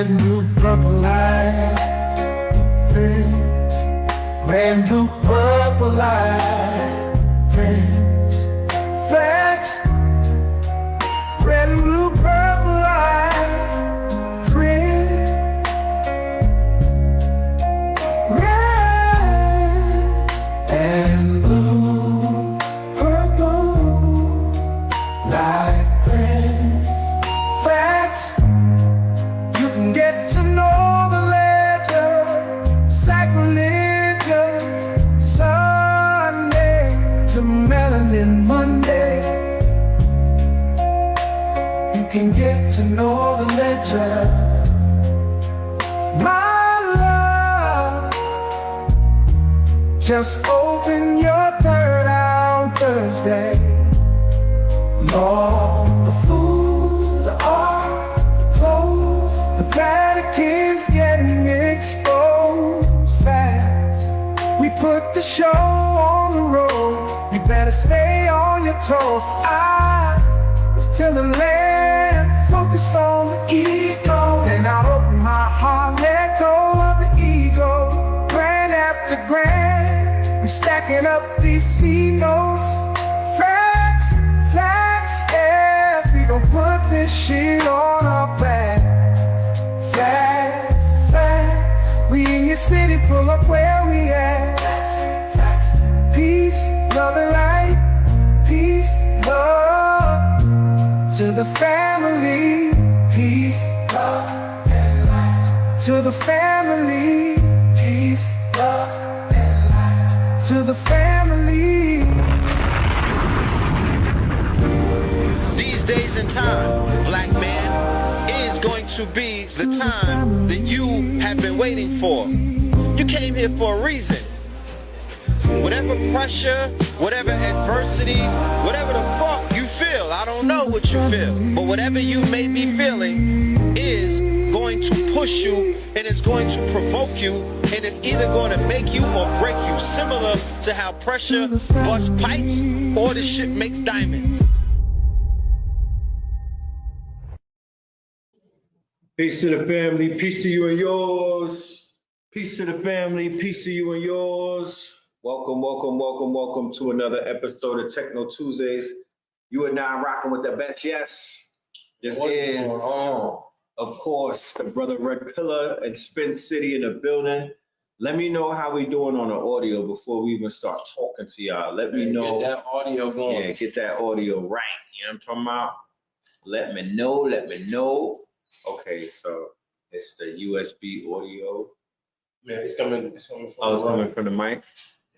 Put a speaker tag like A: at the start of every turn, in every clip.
A: brand new purple light. Friends, brand new purple light. Friends, facts, brand new purple light. Friends, red and blue, purple light. Friends, facts, you can get to know the ledger, sacrilegious Sunday to melanin Monday. You can get to know the ledger, my love. Just open your third eye on Thursday. Lord, the food, the art, the clothes, the Vatican's getting exposed fast. We put the show on the road, you better stay on your toes. I was till the land focused on the ego, then I open my heart, let go of the ego. Grand after grand, we stacking up these C notes. Facts, facts, yeah, we gon' put this shit on our backs. Facts, facts, we in your city, pull up where we at. Facts, facts, peace, love and light. Peace, love to the family. Peace, love and light. To the family. Peace, love and light. To the family.
B: These days and time, black man, is going to be the time that you have been waiting for. You came here for a reason. Whatever pressure, whatever adversity, whatever the fuck you feel, I don't know what you feel, but whatever you may be feeling is going to push you, and it's going to provoke you, and it's either going to make you or break you, similar to how pressure busts pipes or the shit makes diamonds.
C: Peace to the family, peace to you and yours. Peace to the family, peace to you and yours. Welcome, welcome, welcome, welcome to another episode of Techno Tuesdays. You are now rocking with the best, yes. This is, of course, the brother Red Pillar and SpinCity in the building. Let me know how we doing on the audio before we even start talking to y'all. Let me know.
D: Get that audio going.
C: Yeah, get that audio right. You know what I'm talking about? Let me know, let me know. Okay, so it's the USB audio.
D: Yeah, it's coming from
C: it's coming from the mic?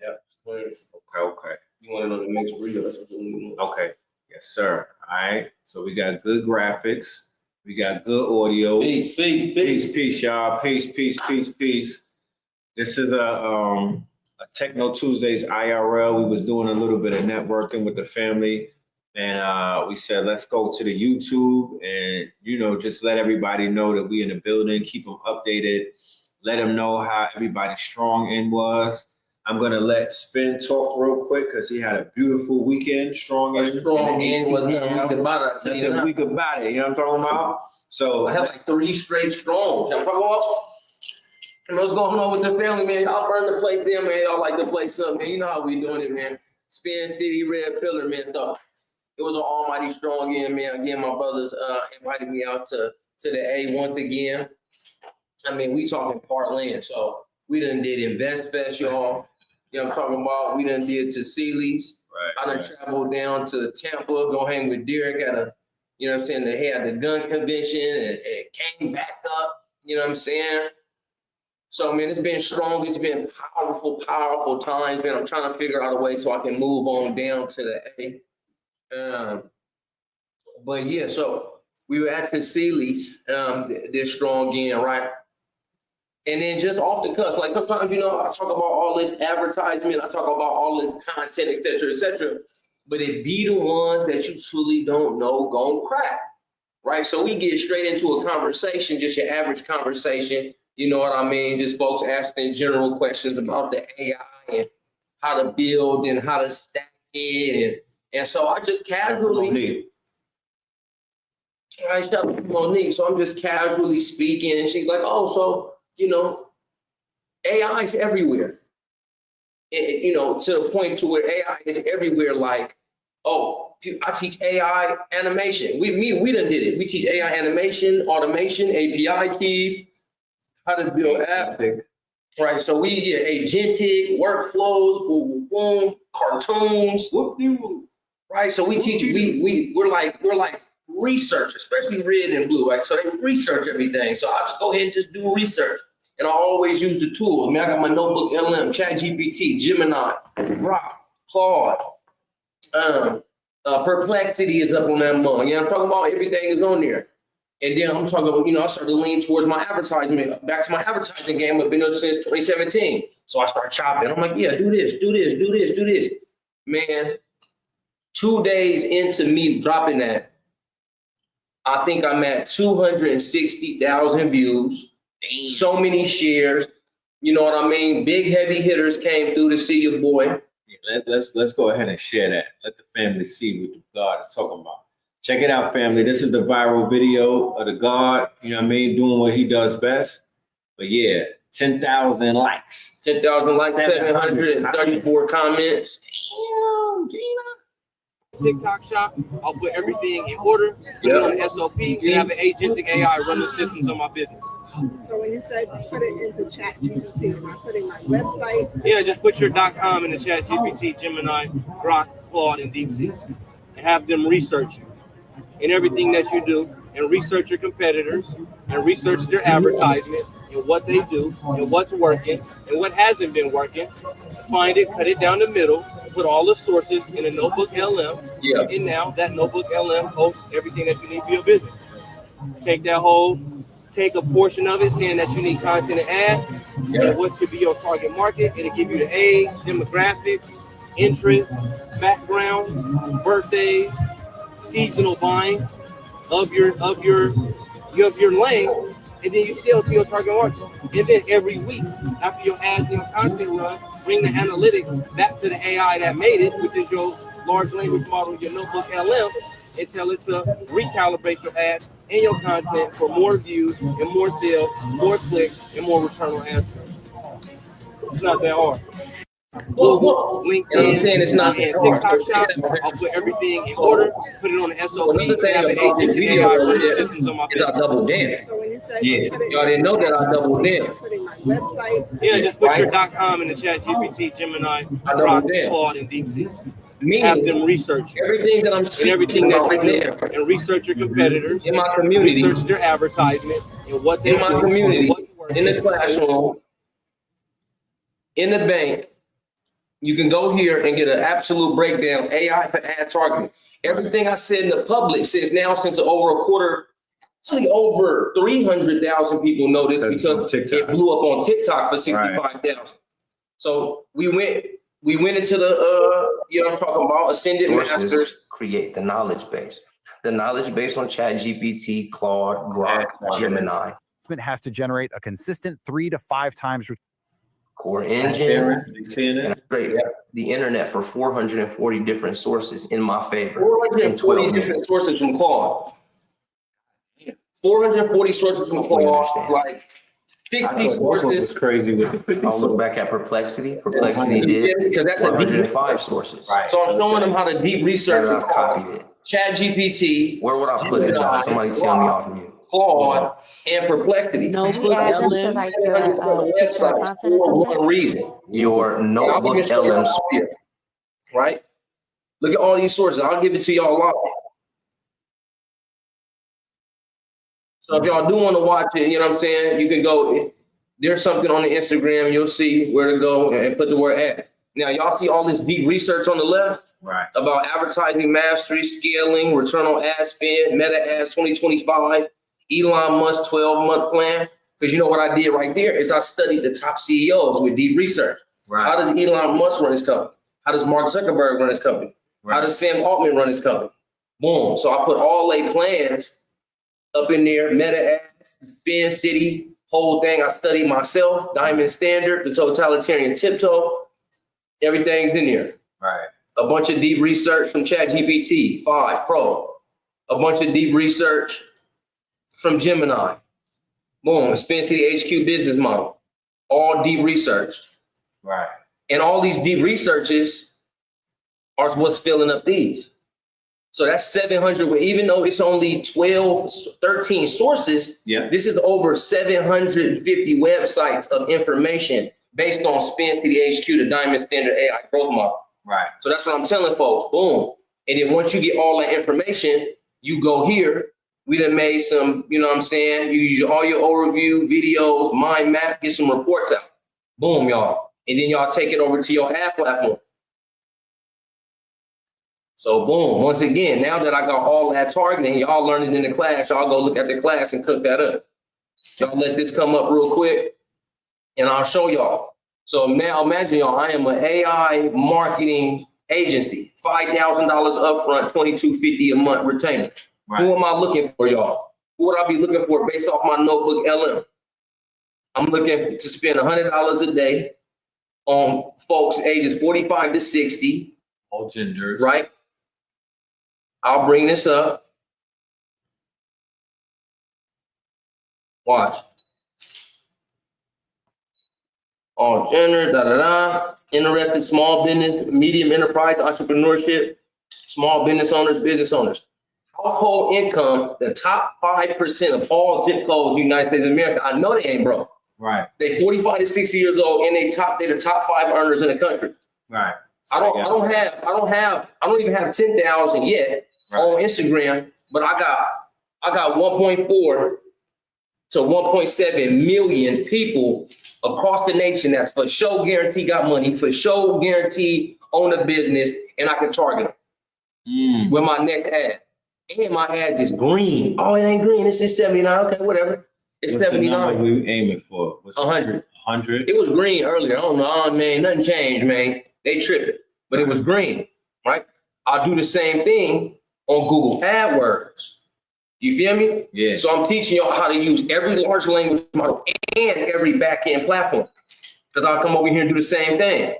D: Yeah.
C: Okay.
D: You want it on the next video? That's what we want.
C: Okay. Yes, sir. All right. So we got good graphics. We got good audio.
D: Peace.
C: Peace, y'all. Peace. This is a Techno Tuesdays IRL. We was doing a little bit of networking with the family, and we said let's go to the YouTube and just let everybody know that we in the building. Keep them updated. Let them know how everybody's strong end was. I'm gonna let Spin talk real quick because he had a beautiful weekend. Strong end.
D: Strong end was nothing we could about it.
C: Nothing we could about it. You know what I'm talking about? So
D: I had like 3 straight strong. I'm talking about what's going on with the family, man. Y'all burn the place there, man. Y'all like to play something, man. You know how we doing it, man. SpinCity, Red Pillar, man. So it was an almighty strong end, man. Again, my brothers invited me out to the A once again. I mean, we talking Parkland, so we done did Invest Fest, y'all. You know what I'm talking about? We done did to Sealy's.
C: Right,
D: I done traveled down to Tampa, go hang with Derek at you know what I'm saying, they had the gun convention and it came back up, you know what I'm saying? So, man, it's been strong. It's been powerful times, man. I'm trying to figure out a way so I can move on down to the A. But, yeah, so we were at Cecili's this strong end, right? And then just off the cuff, like sometimes, I talk about all this advertisement, I talk about all this content, et cetera, but it be the ones that you truly don't know gon' crack, right? So we get straight into a conversation, just your average conversation, you know what I mean? Just folks asking general questions about the AI and how to build and how to stack it. And so I just casually, Right, shout out to Monique. So I'm just casually speaking, and she's like, "Oh, so AI is everywhere." To the point to where AI is everywhere. Like, oh, I teach AI animation. We done did it. We teach AI animation, automation, API keys, how to build apps. Right. So agentic workflows, boom, boom, boom, cartoons. Right. So we teach. We're like research, especially red and blue. Right. So they research everything. So I just go ahead and just do research. And I always use the tools. I mean, I got my notebook LM, ChatGPT, Gemini, Grok, Claude, Perplexity is up on that mug. I'm talking about? Everything is on there. And then I'm talking about, I started to lean towards my advertisement, back to my advertising game. I've been up since 2017. So I start chopping. I'm like, yeah, do this. Man, 2 days into me dropping that, I think I'm at 260,000 views. Damn. So many shares, you know what I mean? Big heavy hitters came through to see your boy.
C: Yeah, let's go ahead and share that. Let the family see what the God is talking about. Check it out, family. This is the viral video of the God, doing what he does best. But yeah, 10,000 likes.
D: 10,000 likes, 734 comments. Damn, Gina.
E: TikTok shop. I'll put everything in order, put it on the SOP, and have an agentic AI run the systems on my business.
F: So when you said put it into ChatGPT, am I putting my website?
E: Yeah, just put your .com in the ChatGPT, Gemini, Grok, Claude, and DeepSeek, and have them research you in everything that you do, and research your competitors, and research their advertisements, and what they do, and what's working, and what hasn't been working. Find it, cut it down the middle, put all the sources in a notebook LM, and now that notebook LM hosts everything that you need for your business. Take a portion of it saying that you need content to add, and what should be your target market. It'll give you the age, demographics, interests, background, birthdays, seasonal buying of your lane, and then you sell to your target market. And then every week after your ads and content run, bring the analytics back to the AI that made it, which is your large language model, your notebook LM, and tell it to recalibrate your ads and your content for more views and more sales, more clicks, and more return on ad spend. It's not that hard. Google, LinkedIn,
D: I'm saying it's not
E: and TikTok shop. I'll put everything in order, put it on the SOP, and have an agentic AI run the systems on my
D: business. I doubled down.
F: So when you said
D: y'all didn't know that I doubled down.
F: Putting my website.
E: Yeah, just put your .com in the ChatGPT, Gemini, Grok, Claude, and DeepSeek. Have them research
D: everything that I'm
E: and everything that's right there, and research your competitors
D: in my community,
E: research their advertisements and what they
D: in my community, in the classroom, in the bank. You can go here and get an absolute breakdown. AI for ad targeting. Everything I said in the public since over a quarter, actually over 300,000 people know this because it blew up on TikTok for 65,000. So we went into the I'm talking about ascended masters.
G: Create the knowledge base. The knowledge base on ChatGPT, Claude, Grok, Gemini.
H: It has to generate a consistent 3 to 5 times
G: core engine, and the internet for 440 different sources in my favor.
D: 440 different sources from Claude. 440 sources from Claude, like 50 sources.
C: Crazy with the 50
G: I'll look back at Perplexity. Perplexity did
D: because that's
G: 105 sources.
D: Right. So I'm showing them how to deep research.
G: I've copied it.
D: ChatGPT.
G: Where would I put it, y'all? Somebody tell me off mute.
D: Claude and Perplexity.
I: Notebook LM
D: for one reason.
G: Your notebook LM.
D: Right? Look at all these sources. I'll give it to y'all live. So if y'all do want to watch it, you know what I'm saying? You can go. There's something on the Instagram. You'll see where to go and put the word ad. Now, y'all see all this deep research on the left about advertising mastery, scaling, return on ad spend, meta ads 2025. Elon Musk 12-month plan. Because you know what I did right there is I studied the top CEOs with deep research. Right. How does Elon Musk run his company? How does Mark Zuckerberg run his company? Right. How does Sam Altman run his company? Boom. So I put all their plans up in there, meta ads, SpinCity, whole thing. I studied myself, Diamond Standard, the totalitarian tiptoe. Everything's in there.
C: Right.
D: A bunch of deep research from ChatGPT 5 Pro. a bunch of deep research from Gemini. Boom, SpinCity HQ business model, all deep researched.
C: Right.
D: And all these deep researches are what's filling up these. So that's 700, even though it's only 12, 13 sources, this is over 750 websites of information based on SpinCity HQ, the Diamond Standard AI growth model.
C: Right.
D: So that's what I'm telling folks, boom. And then once you get all that information, you go here. We done made some, you know what I'm saying? You use all your overview, videos, mind map, get some reports out. Boom, y'all. And then y'all take it over to your ad platform. So boom, once again, now that I got all that targeting, y'all learn it in the class, y'all go look at the class and cook that up. Y'all let this come up real quick and I'll show y'all. So now imagine y'all, I am an AI marketing agency, $5,000 upfront, $2,250 a month retainer. Right. Who am I looking for, y'all? Who would I be looking for based off my notebook LM? I'm looking to spend $100 a day on folks ages 45 to 60.
C: All genders.
D: Right? I'll bring this up. Watch. All genders, interested small business, medium enterprise, entrepreneurship, small business owners. Household income, the top 5% of all zip codes in the United States of America. I know they ain't broke.
C: Right.
D: They 45 to 60 years old and they're the top 5 earners in the country.
C: Right.
D: So I don't even have 10,000 yet on Instagram, but I got 1.4 to 1.7 million people across the nation that's for sure guarantee got money, for sure guarantee own a business, and I can target them with my next ad. And my ads is green. Oh, it ain't green. It's just 79. Okay, whatever. It's 79.
C: What we aiming for?
D: 100.
C: 100.
D: It was green earlier. I don't know. Oh, man, nothing changed, man. They tripping, but it was green, right? I'll do the same thing on Google AdWords. You feel me?
C: Yeah.
D: So I'm teaching y'all how to use every large language model and every back-end platform. Because I'll come over here and do the same thing.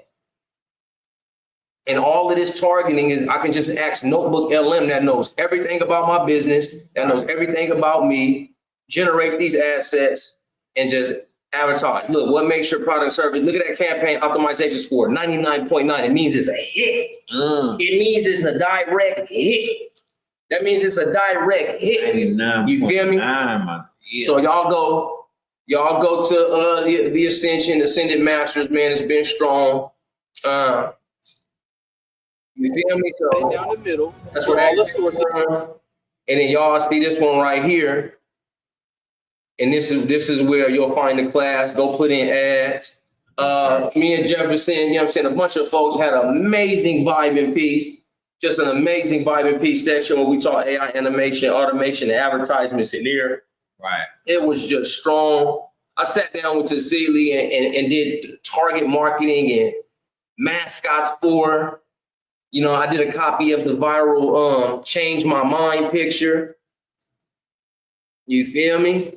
D: And all of this targeting is, I can just ask Notebook LM that knows everything about my business, that knows everything about me, generate these assets, and just advertise. Look, what makes your product service? Look at that campaign optimization score, 99.9. It means it's a hit. It means it's a direct hit. That means it's a direct hit. You feel me? So y'all go to the Ascended Masters, man. It's been strong. You feel me? So
E: down the middle.
D: That's where all the sources are. And then y'all see this one right here. And this is where you'll find the class. Go put in ads. Me and Jefferson, you know what I'm saying? A bunch of folks had an amazing vibing piece. Just an amazing vibing piece section where we taught AI animation, automation, and advertisements in there.
C: Right.
D: It was just strong. I sat down with Tassili and did target marketing and mascots for. You know, I did a copy of the viral Change My Mind picture. You feel me?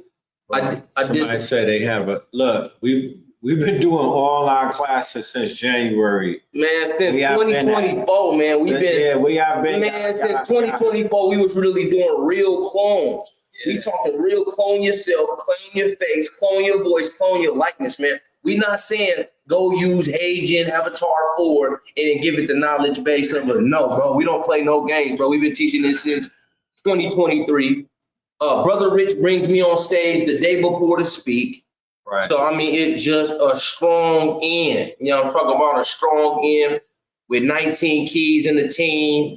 C: Somebody said they have a look. We've been doing all our classes since January.
D: Man, since 2024, man, we've been.
C: We have been.
D: Man, since 2024, we was really doing real clones. Yeah. We talking real clone yourself, clone your face, clone your voice, clone your likeness, man. We not saying go use Agent Avatar 4 and then give it the knowledge base of it. No, bro, we don't play no games, bro. We've been teaching this since 2023. Brother Rich brings me on stage the day before to speak.
C: Right.
D: So, I mean, it's just a strong end. You know, I'm talking about a strong end with 19 keys in the team,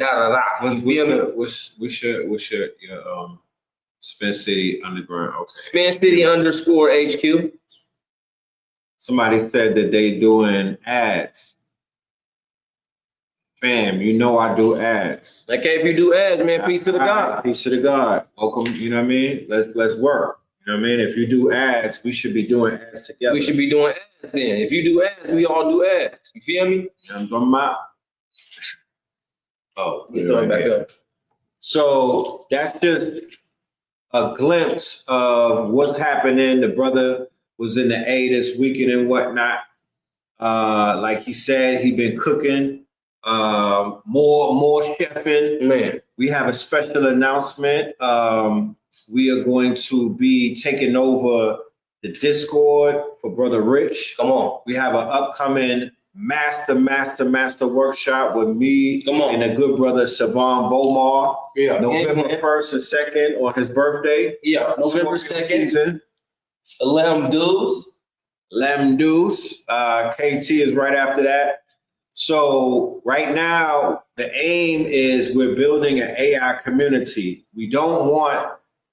C: What's your SpinCity Underground? Okay.
D: SpinCity _HQ.
C: Somebody said that they doing ads. Fam, you know I do ads.
D: Okay, if you do ads, man, peace to the God.
C: Peace to the God. Welcome, you know what I mean? Let's work. You know what I mean? If you do ads, we should be doing ads together.
D: We should be doing ads then. If you do ads, we all do ads. You feel me?
C: I'm talking about. Oh,
D: you're throwing back up.
C: So that's just a glimpse of what's happening. The brother was in the A this weekend and whatnot. Like he said, he been cooking, more chefing.
D: Man,
C: we have a special announcement. We are going to be taking over the Discord for Brother Rich.
D: Come on.
C: We have an upcoming master workshop with me and a good brother, Savon Bomar.
D: Yeah.
C: November 1st and 2nd on his birthday.
D: Yeah, November 2nd. Lamb
C: Deuce. KT is right after that. So right now, the aim is we're building an AI community. We don't want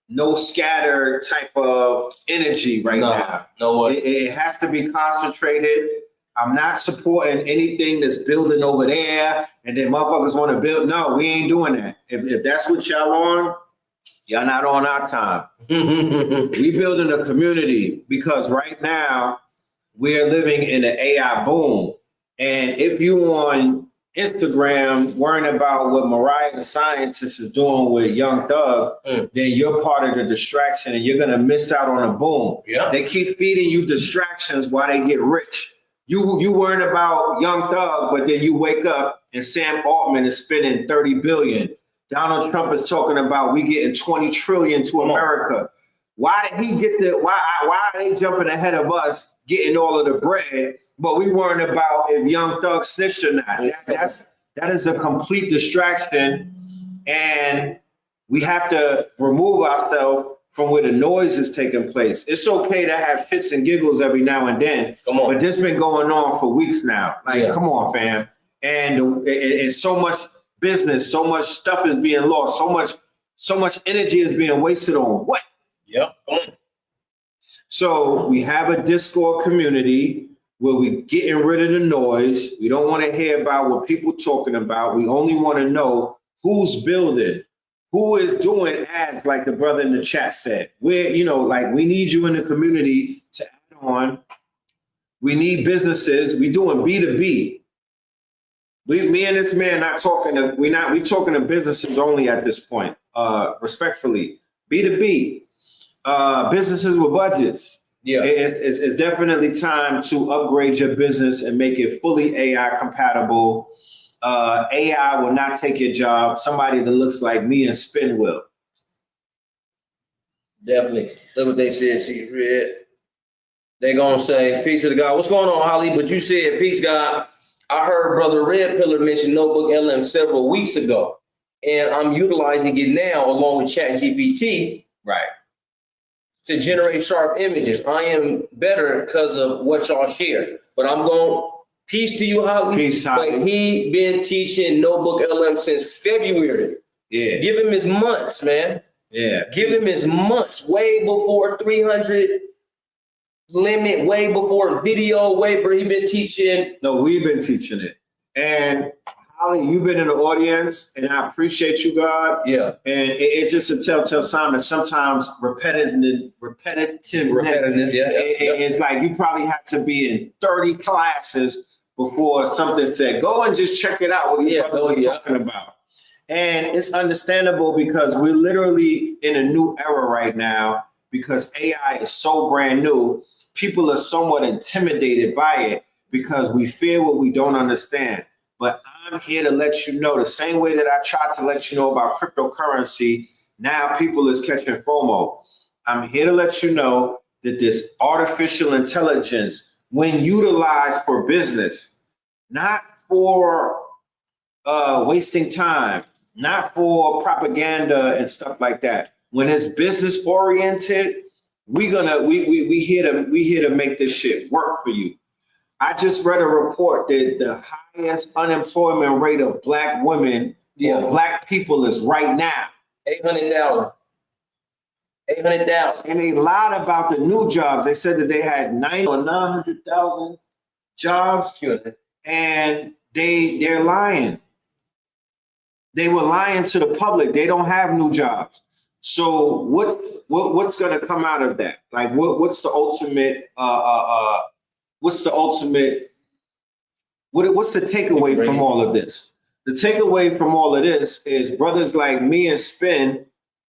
C: no scattered type of energy now.
D: No way.
C: It has to be concentrated. I'm not supporting anything that's building over there and then motherfuckers want to build. No, we ain't doing that. If that's what y'all on, y'all not on our time. We building a community because right now we're living in an AI boom. And if you on Instagram worrying about what Mariah the scientist is doing with Young Thug, then you're part of the distraction and you're gonna miss out on a boom.
D: Yeah.
C: They keep feeding you distractions while they get rich. You worrying about Young Thug, but then you wake up and Sam Altman is spending 30 billion. Donald Trump is talking about we getting 20 trillion to America. Why did he get why are they jumping ahead of us getting all of the bread? But we worrying about if Young Thug snitched or not. That is a complete distraction, and we have to remove ourselves from where the noise is taking place. It's okay to have shits and giggles every now and then, but this been going on for weeks now. Come on, fam. And so much business, so much stuff is being lost, so much energy is being wasted on what?
D: Yep. Come on.
C: So we have a Discord community where we getting rid of the noise. We don't want to hear about what people talking about. We only want to know who's building, who is doing ads, like the brother in the chat said. We need you in the community to add on. We need businesses. We doing B2B. Me and this man we talking to businesses only at this point, respectfully. B2B, businesses with budgets. Yeah, it's definitely time to upgrade your business and make it fully AI compatible. AI will not take your job. Somebody that looks like me and Spin will.
D: Definitely. Look what they said, she read. They're gonna say, peace to the God. What's going on, Holly? But you said, peace, God. I heard Brother Red Pillar mention Notebook LM several weeks ago, and I'm utilizing it now along with ChatGPT.
C: Right.
D: To generate sharp images. I am better because of what y'all share. But I'm going, peace to you, Holly.
C: Peace, Holly.
D: But he been teaching Notebook LM since February.
C: Yeah.
D: Give him his months, man.
C: Yeah.
D: Give him his months, way before 300 limit, way before video, way before he been teaching.
C: No, we've been teaching it. And Holly, you've been in the audience, and I appreciate you, God.
D: Yeah.
C: And it's just a telltale sign that sometimes repetitive.
D: Yeah.
C: It's like you probably have to be in 30 classes before something said, go and just check it out. What you're talking about. And it's understandable because we're literally in a new era right now because AI is so brand new. People are somewhat intimidated by it because we fear what we don't understand. But I'm here to let you know the same way that I tried to let you know about cryptocurrency, now people is catching FOMO. I'm here to let you know that this artificial intelligence, when utilized for business, not for wasting time, not for propaganda and stuff like that. When it's business oriented, we here to make this shit work for you. I just read a report that the highest unemployment rate of Black women or Black people is right now.
D: 800,000. 800,000.
C: And they lied about the new jobs. They said that they had 900,000 jobs, and they're lying. They were lying to the public. They don't have new jobs. So what's going to come out of that? Like what's the ultimate? What's the takeaway from all of this? The takeaway from all of this is brothers like me and Spin,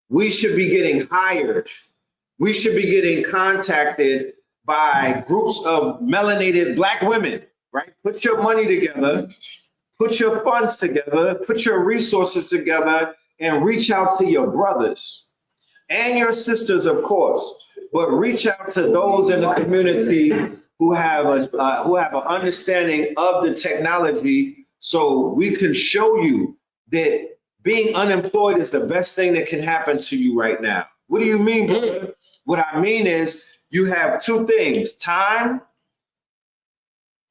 C: we should be getting hired. We should be getting contacted by groups of melanated Black women, right? Put your money together, put your funds together, put your resources together, and reach out to your brothers and your sisters, of course, but reach out to those in the community who have an understanding of the technology, so we can show you that being unemployed is the best thing that can happen to you right now. What do you mean, brother? What I mean is you have two things: time.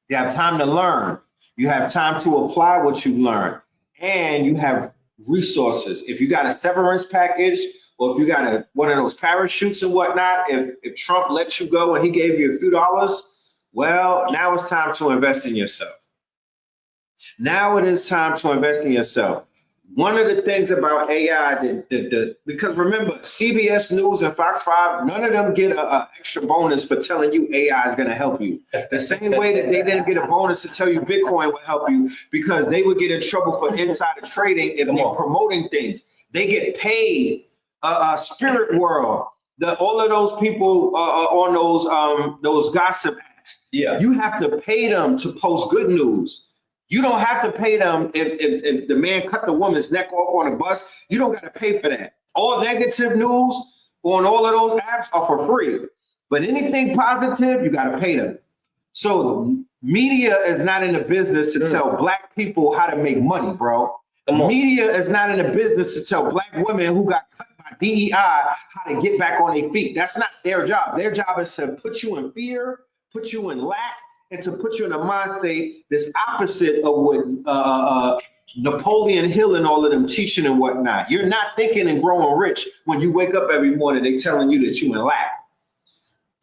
C: You have time to learn. You have time to apply what you've learned, and you have resources. If you got a severance package, or if you got one of those parachutes and whatnot, if Trump lets you go and he gave you a few dollars, well, now it's time to invest in yourself. Now it is time to invest in yourself. One of the things about AI, because remember, CBS News and Fox 5, none of them get an extra bonus for telling you AI is going to help you. The same way that they didn't get a bonus to tell you Bitcoin will help you, because they would get in trouble for insider trading if they're promoting things. They get paid. Spirit World, all of those people on those gossip apps. Yeah, you have to pay them to post good news. You don't have to pay them if the man cut the woman's neck off on a bus. You don't got to pay for that. All negative news on all of those apps are for free, but anything positive, you got to pay them. So media is not in the business to tell black people how to make money, bro. Media is not in the business to tell black women who got cut by DEI how to get back on their feet. That's not their job. Their job is to put you in fear, put you in lack, and to put you in a mind state that's opposite of what Napoleon Hill and all of them teaching and whatnot. You're not thinking and growing rich when you wake up every morning, they telling you that you in lack.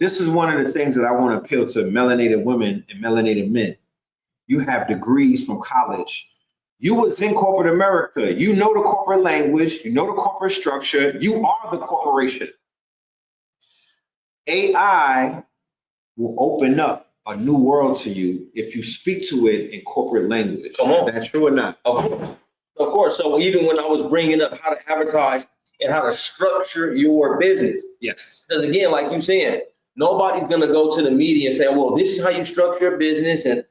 C: This is one of the things that I want to appeal to melanated women and melanated men. You have degrees from college. You was in corporate America. You know the corporate language. You know the corporate structure. You are the corporation. AI will open up a new world to you if you speak to it in corporate language. Come on. Is that true or not?
D: Of course. So even when I was bringing up how to advertise and how to structure your business. Yes. Because again, like you said, nobody's going to go to the media and say, well, this is how you structure your business, and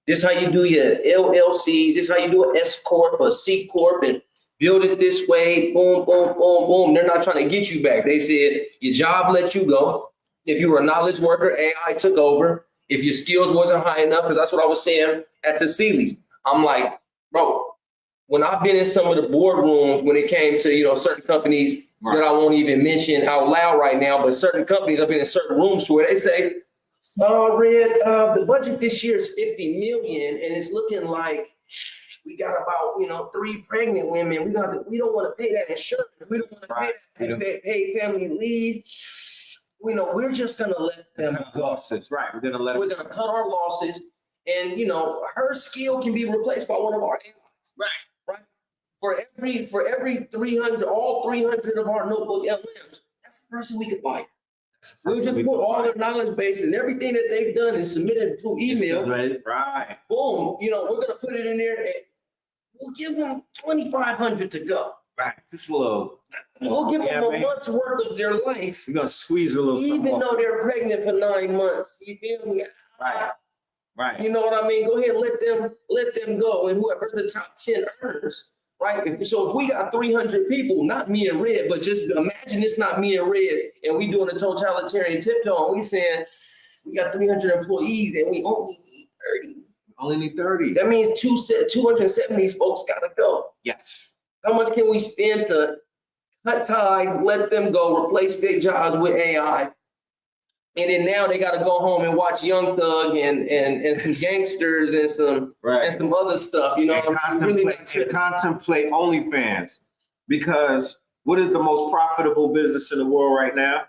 D: this is how you do your LLCs, this is how you do an S Corp, a C Corp, and build it this way, boom, boom, boom, boom. They're not trying to get you back. They said your job let you go. If you were a knowledge worker, AI took over. If your skills wasn't high enough, because that's what I was saying at Tassili's. I'm like, bro, when I've been in some of the boardrooms, when it came to, certain companies that I won't even mention out loud right now, but certain companies, I've been in certain rooms to where they say, Red, the budget this year is 50 million, and it's looking like we got about 3 pregnant women. We don't want to pay that insurance. We don't want to pay family leave. We're just gonna let them
C: losses. Right, we're gonna
D: cut our losses, and her skill can be replaced by one of our AIs. Right. For every 300, all 300 of our notebook LMs, that's the person we could fire. We'll just put all their knowledge base and everything that they've done and submit it through email.
C: Right.
D: Boom. We're gonna put it in there, and we'll give them 2,500 to go.
C: Right. Just a little.
D: We'll give them a month's worth of their life.
C: We're gonna squeeze a little.
D: Even though they're pregnant for 9 months. You feel me?
C: Right.
D: You know what I mean? Go ahead, let them go, and whoever's the top 10 earners. Right. So if we got 300 people, not me and Red, but just imagine it's not me and Red, and we doing a totalitarian tiptoe, and we saying we got 300 employees and we only need 30.
C: Only need 30.
D: That means 270 folks gotta go.
C: Yes.
D: How much can we spend to cut ties, let them go, replace their jobs with AI? And then now they got to go home and watch Young Thug and some gangsters and some other stuff.
C: Contemplate OnlyFans, because what is the most profitable business in the world right now?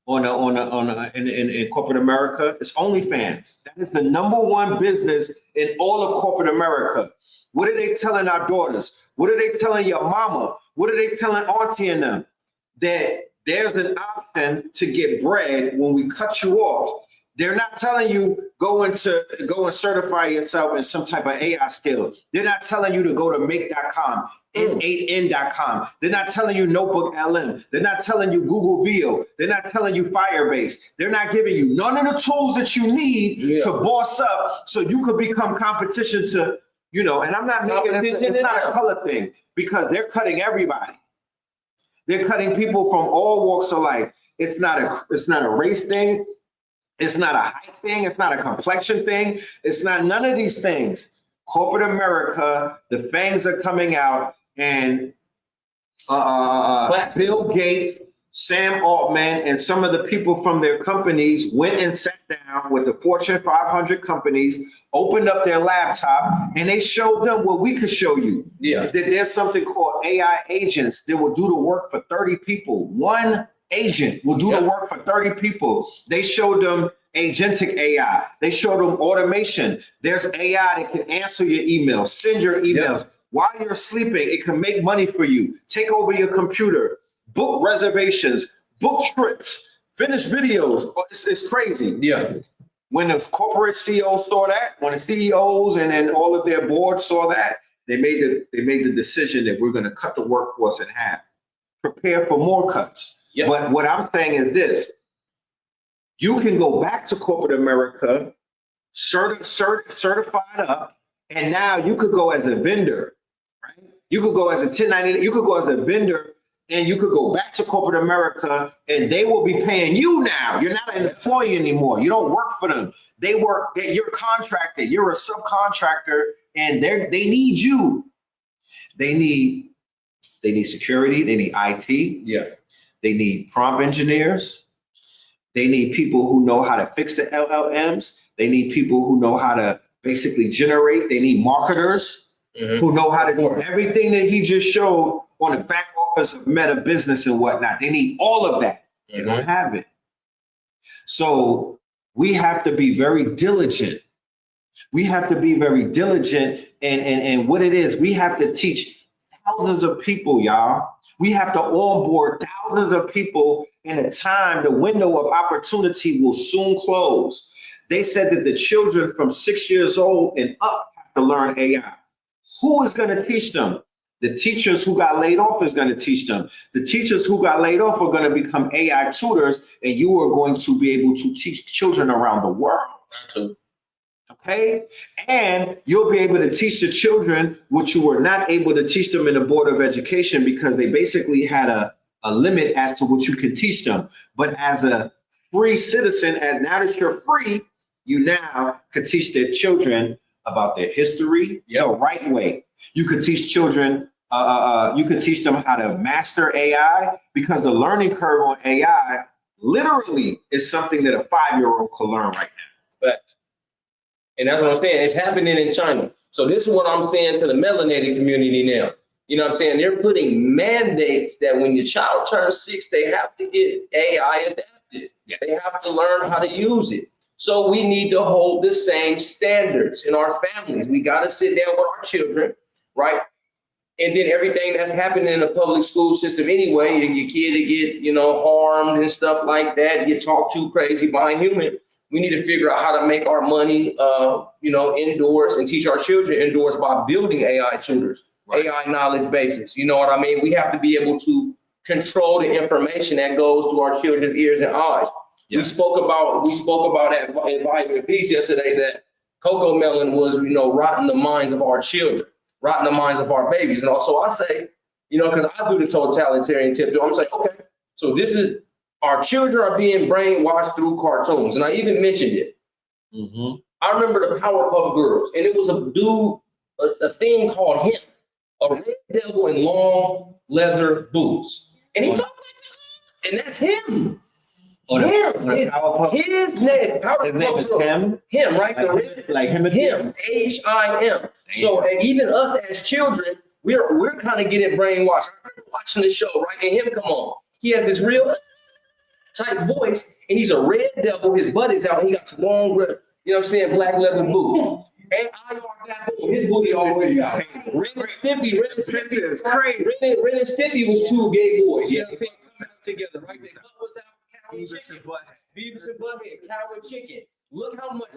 C: In corporate America, it's OnlyFans. That is the #1 business in all of corporate America. What are they telling our daughters? What are they telling your mama? What are they telling auntie and them? That there's an option to get bread when we cut you off. They're not telling you go and certify yourself in some type of AI skill. They're not telling you to go to make.com, N8n.com. They're not telling you Notebook LM. They're not telling you Google VO. They're not telling you Firebase. They're not giving you none of the tools that you need to boss up so you could become competition to You know, and I'm not making it's not a color thing, because they're cutting everybody. They're cutting people from all walks of life. It's not a race thing. It's not a height thing. It's not a complexion thing. It's not none of these things. Corporate America, the fangs are coming out, and Bill Gates, Sam Altman, and some of the people from their companies went and sat down with the Fortune 500 companies, opened up their laptop, and they showed them what we could show you.
D: Yeah.
C: That there's something called AI agents that will do the work for 30 people. One agent will do the work for 30 people. They showed them agentic AI. They showed them automation. There's AI that can answer your emails, send your emails. While you're sleeping, it can make money for you. Take over your computer, book reservations, book trips, finish videos. It's crazy.
D: Yeah.
C: When the corporate CEOs saw that, when the CEOs and then all of their boards saw that, they made the decision that we're going to cut the workforce in half. Prepare for more cuts. Yep. But what I'm saying is this: you can go back to corporate America, certified up, and now you could go as a vendor, right? You could go as a 1099, you could go as a vendor, and you could go back to corporate America, and they will be paying you now. You're not an employee anymore. You don't work for them. You're contracted. You're a subcontractor, and they need you. They need security. They need IT.
D: Yeah.
C: They need prompt engineers. They need people who know how to fix the LLMs. They need people who know how to basically generate. They need marketers who know how to do everything that he just showed on the back office of Meta Business and whatnot. They need all of that. They don't have it. So we have to be very diligent. We have to be very diligent. And what it is, we have to teach thousands of people, y'all. We have to onboard thousands of people in a time. The window of opportunity will soon close. They said that the children from 6 years old and up have to learn AI. Who is going to teach them? The teachers who got laid off is going to teach them. The teachers who got laid off are going to become AI tutors, and you are going to be able to teach children around the world. Okay? And you'll be able to teach the children what you were not able to teach them in the Board of Education, because they basically had a limit as to what you could teach them. But as a free citizen, and now that you're free, you now could teach their children about their history the right way. You could teach children, you could teach them how to master AI, because the learning curve on AI literally is something that a 5-year-old could learn right now.
D: But, and that's what I'm saying. It's happening in China. So this is what I'm saying to the melanated community now. You know what I'm saying? They're putting mandates that when your child turns 6, they have to get AI adapted. They have to learn how to use it. So we need to hold the same standards in our families. We got to sit down with our children, right? And then everything that's happening in the public school system anyway, your kid to get, harmed and stuff like that, get talked to crazy by a human. We need to figure out how to make our money, indoors, and teach our children indoors by building AI tutors, AI knowledge bases. You know what I mean? We have to be able to control the information that goes through our children's ears and eyes. Yes. We spoke about at Vitamin Peace yesterday that cocoa melon was, rotting the minds of our children, rotting the minds of our babies. And also I say, because I do the totalitarian tip, I'm saying, okay, so this is, our children are being brainwashed through cartoons. And I even mentioned it. Mm-hmm. I remember the Powerpuff Girls, and it was a dude, a thing called him, a red devil in long leather boots. And he talked like that, and that's him. His name is
C: him.
D: Him, right?
C: Like him.
D: Him. H-I-M. So and even us as children, we're kind of getting brainwashed. I remember watching the show, right? And him come on. He has this real type voice, and he's a red devil. His butt is out. And he got long, black leather boots. And his booty always out. Ren and Stimpy is crazy. Ren and Stimpy was two gay boys. You know what I'm saying? Coming up together, right? Their butt was out. Beavis and Butthead, Cow and Chicken. Look how much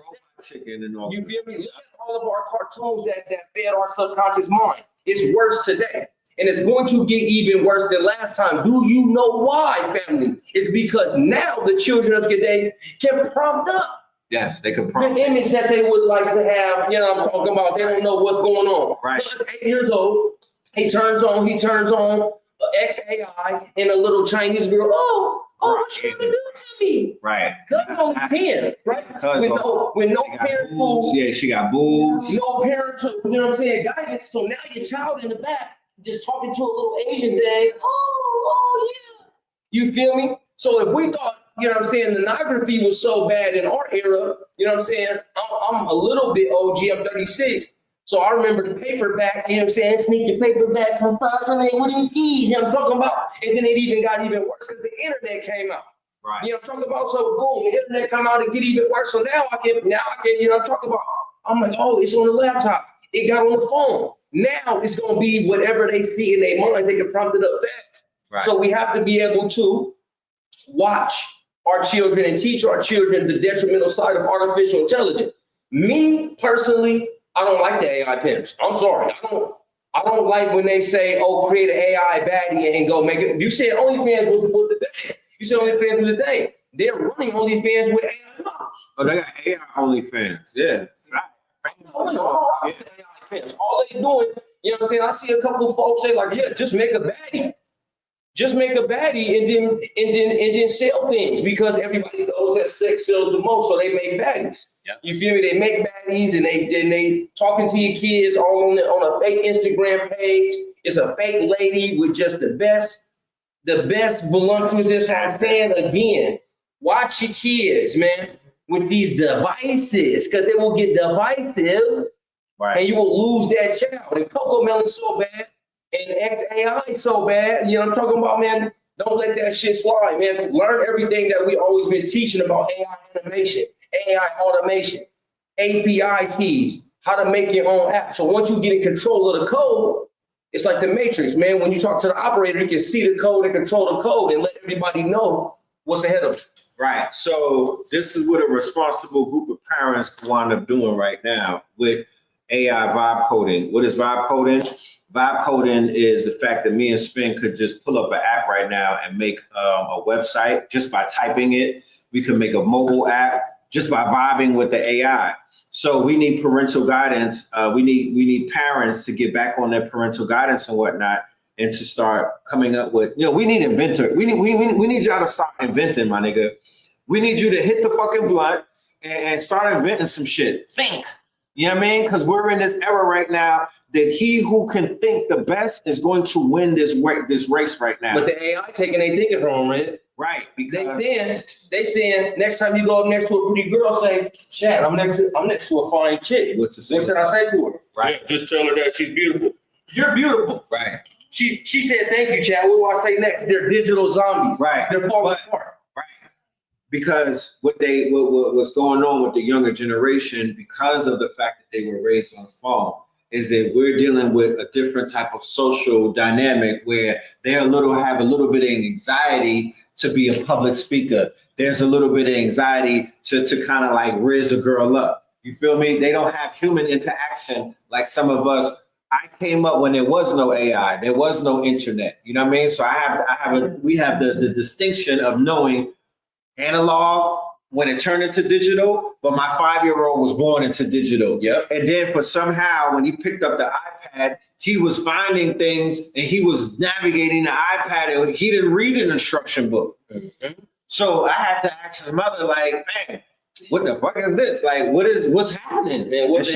C: chicken and all.
D: You feel me? Look at all of our cartoons that fed our subconscious mind. It's worse today. And it's going to get even worse than last time. Do you know why, family? It's because now the children of today can prompt up.
C: Yes, they could
D: The
C: prompt.
D: image that they would like to have, you know what I'm talking about, they don't know what's going on.
C: Right.
D: Plus 8 years old, he turns on XAI and a little Chinese girl, what you gonna do to me?
C: Right.
D: Cuz only 10, right? With no parental,
C: yeah, she got boobs.
D: no parental, you know what I'm saying, guidance. So now your child in the back just talking to a little Asian thing. Oh yeah. You feel me? So if we thought, you know what I'm saying, pornography was so bad in our era, you know what I'm saying? I'm a little bit OG, I'm 36. So I remember the paperback, you know what I'm saying? Sneak the paperback from Fox, what do you need? You know what I'm talking about? And then it even got even worse because the internet came out.
C: Right.
D: You know what I'm talking about? So boom, the internet come out and get even worse. So now I can, you know what I'm talking about? I'm like, oh, it's on the laptop. It got on the phone. Now it's gonna be whatever they see in their mind, they can prompt it up fast.
C: Right.
D: So we have to be able to watch our children and teach our children the detrimental side of artificial intelligence. Me personally, I don't like the AI pimps. I'm sorry. I don't like when they say, oh, create an AI baddie and go make it. You said OnlyFans was the thing. You said OnlyFans was the thing. They're running OnlyFans with AI models.
C: Oh, they got AI OnlyFans. Yeah.
D: All they doing, you know what I'm saying? I see a couple of folks, they like, yeah, just make a baddie. Just make a baddie and then sell things because everybody knows that sex sells the most, so they make baddies.
C: Yep.
D: You feel me? They make baddies and they talking to your kids all on a fake Instagram page. It's a fake lady with just the best voluptuousness. I'm saying again, watch your kids, man, with these devices because they will get divisive,
C: Right.
D: and you will lose that child. And Coco Melon's so bad. And XAI is so bad, you know what I'm talking about, man? Don't let that shit slide, man. Learn everything that we always been teaching about AI animation, AI automation, API keys, how to make your own app. So once you get in control of the code, it's like the Matrix, man. When you talk to the operator, you can see the code and control the code and let everybody know what's ahead of them.
C: Right. So this is what a responsible group of parents can wind up doing right now with AI vibe coding. What is vibe coding? Vibe coding is the fact that me and Spin could just pull up an app right now and make a website just by typing it. We can make a mobile app just by vibing with the AI. So we need parental guidance. We need parents to get back on their parental guidance and whatnot, and to start coming up with, we need inventor. We need y'all to start inventing, my nigga. We need you to hit the fucking blunt and start inventing some shit. Think. You know what I mean? Because we're in this era right now that he who can think the best is going to win this race right now.
D: But the AI taking their thinking from them, right?
C: Right. Because
D: they saying next time you go up next to a pretty girl, say, Chad, I'm next to a fine chick.
C: What to say?
D: What should I say to her?
C: Right.
D: Yeah, just tell her that she's beautiful. You're beautiful.
C: Right.
D: She said, thank you, Chad. What do I say next? They're digital zombies.
C: Right.
D: They're falling apart.
C: Right. Because what's going on with the younger generation, because of the fact that they were raised on the phone, is that we're dealing with a different type of social dynamic where they have a little bit of anxiety to be a public speaker. There's a little bit of anxiety to kind of like raise a girl up. You feel me? They don't have human interaction like some of us. I came up when there was no AI, there was no internet. You know what I mean? So we have the distinction of knowing analog when it turned into digital, but my 5-year-old was born into digital.
D: Yep.
C: And then for somehow when he picked up the iPad, he was finding things and he was navigating the iPad and he didn't read an instruction book.
D: Mm-hmm.
C: So I had to ask his mother, like, man, what the fuck is this? Like, what's happening?
D: And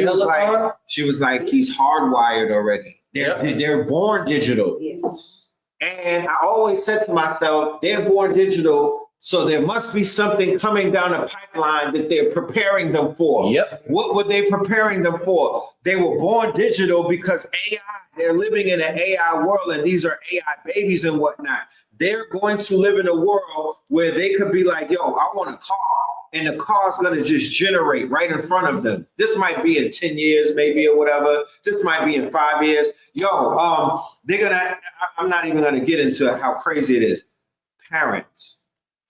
C: she was like, he's hardwired already. They're born digital.
F: Yes.
C: And I always said to myself, they're born digital, so there must be something coming down the pipeline that they're preparing them for.
D: Yep.
C: What were they preparing them for? They were born digital because AI, they're living in an AI world, and these are AI babies and whatnot. They're going to live in a world where they could be like, yo, I want a car. And the car's gonna just generate right in front of them. This might be in 10 years, maybe, or whatever. This might be in 5 years. I'm not even gonna get into how crazy it is. Parents,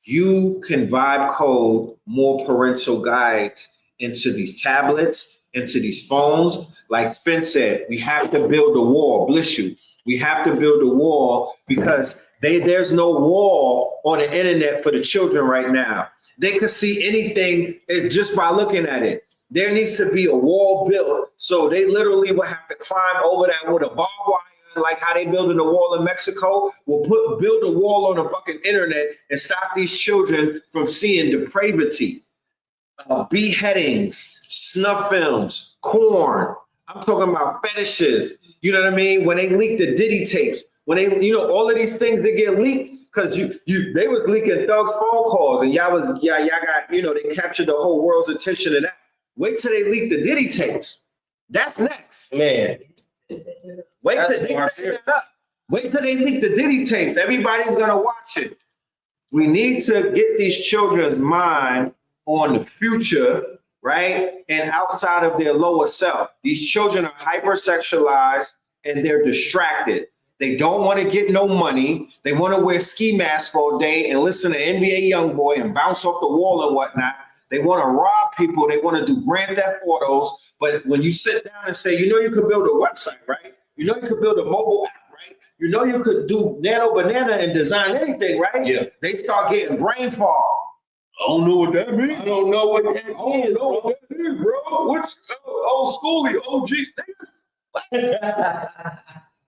C: you can vibe code more parental guides into these tablets, into these phones. Like Spin said, we have to build a wall, bless you. We have to build a wall because there's no wall on the internet for the children right now. they could see anything just by looking at it. There needs to be a wall built, so they literally will have to climb over that with a barbed wire, like how they building a wall in Mexico. We'll build a wall on the fucking internet and stop these children from seeing depravity, beheadings, snuff films, porn. I'm talking about fetishes. You know what I mean? When they leak the Diddy tapes, when they, you know, all of these things that get leaked. Because they was leaking Thug's phone calls, and y'all got, you know, they captured the whole world's attention to that. Wait till they leak the Diddy tapes. That's next.
D: Man.
C: Wait till they leak the Diddy tapes. Everybody's gonna watch it. We need to get these children's mind on the future, right? And outside of their lower self. These children are hypersexualized and they're distracted. They don't want to get no money. They want to wear ski masks all day and listen to NBA Youngboy and bounce off the wall and whatnot. They want to rob people. They want to do grand theft autos. But when you sit down and say, you know, you could build a website, right? You know, you could build a mobile app, right? You know, you could do nano banana and design anything, right?
D: Yeah.
C: They start getting brain fog. I don't know what that means.
D: I don't know what that is,
C: bro. What's old schooly, OG?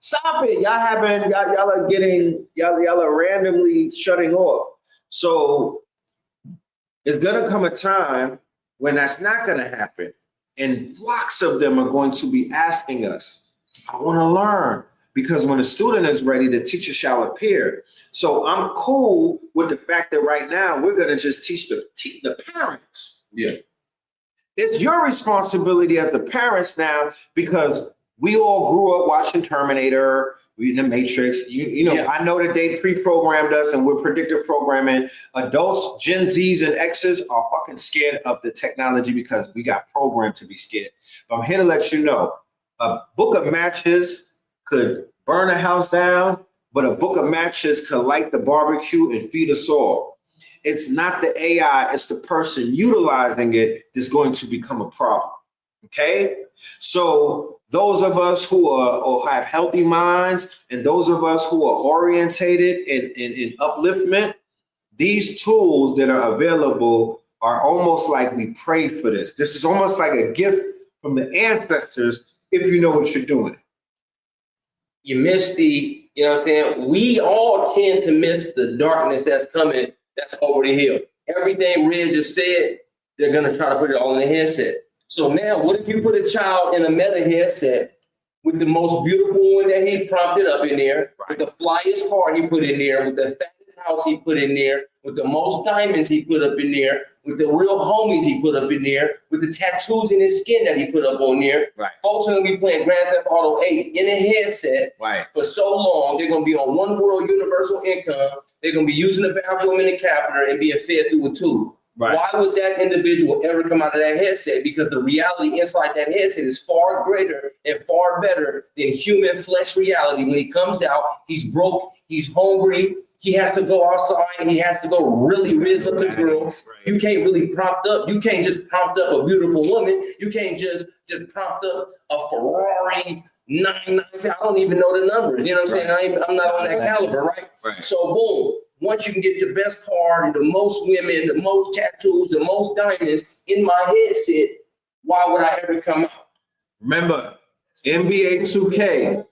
C: Stop it. Y'all are randomly shutting off. So it's gonna come a time when that's not gonna happen. And flocks of them are going to be asking us, I want to learn. Because when a student is ready, the teacher shall appear. So I'm cool with the fact that right now we're gonna just teach the parents.
D: Yeah.
C: It's your responsibility as the parents now, because we all grew up watching Terminator, we in the Matrix. You know, yeah. I know that they pre-programmed us and we're predictive programming. Adults, Gen Zs and X's are fucking scared of the technology because we got programmed to be scared. But I'm here to let you know, a book of matches could burn a house down, but a book of matches could light the barbecue and feed us all. It's not the AI, it's the person utilizing it that's going to become a problem. Okay? So those of us who are or have healthy minds and those of us who are orientated in upliftment, these tools that are available are almost like we prayed for this. This is almost like a gift from the ancestors if you know what you're doing.
D: You miss the, you know what I'm saying? We all tend to miss the darkness that's coming, that's over the hill. Everything Red just said, they're gonna try to put it all in the headset. So now, what if you put a child in a Meta headset with the most beautiful one that he prompted up in there, with the flyest car he put in there, with the fattest house he put in there, with the most diamonds he put up in there, with the real homies he put up in there, with the tattoos in his skin that he put up on there.
C: Right.
D: Folks are gonna be playing Grand Theft Auto 8 in a headset for so long. They're gonna be on one world universal income. They're gonna be using the bathroom in the catheter and being fed through a tube. Right. Why would that individual ever come out of that headset? Because the reality inside that headset is far greater and far better than human flesh reality. When he comes out, he's broke, he's hungry, he has to go outside, and he has to go really riz up the girl. Right. You can't really prompt up. You can't just prompt up a beautiful woman. You can't just prompt up a Ferrari 996. I don't even know the numbers. You know what I'm saying? I'm not on that caliber, right? So boom. Once you can get the best car, the most women, the most tattoos, the most diamonds in my headset, why would I ever come out?
C: Remember, NBA 2K,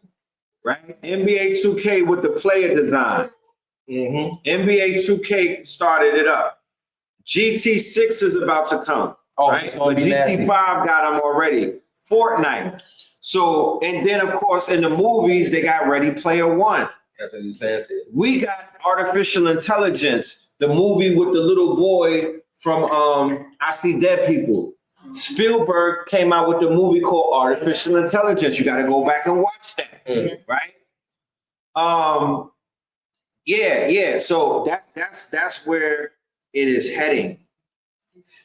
C: right? NBA 2K with the player design. Mm-hmm. NBA 2K started it up. GT6 is about to come, right? But GT5 got them already. Fortnite. So, and then of course in the movies, they got Ready Player One. We got artificial intelligence, the movie with the little boy from I See Dead People. Spielberg came out with the movie called Artificial Intelligence. You got to go back and watch that, right? Yeah. So that's where it is heading.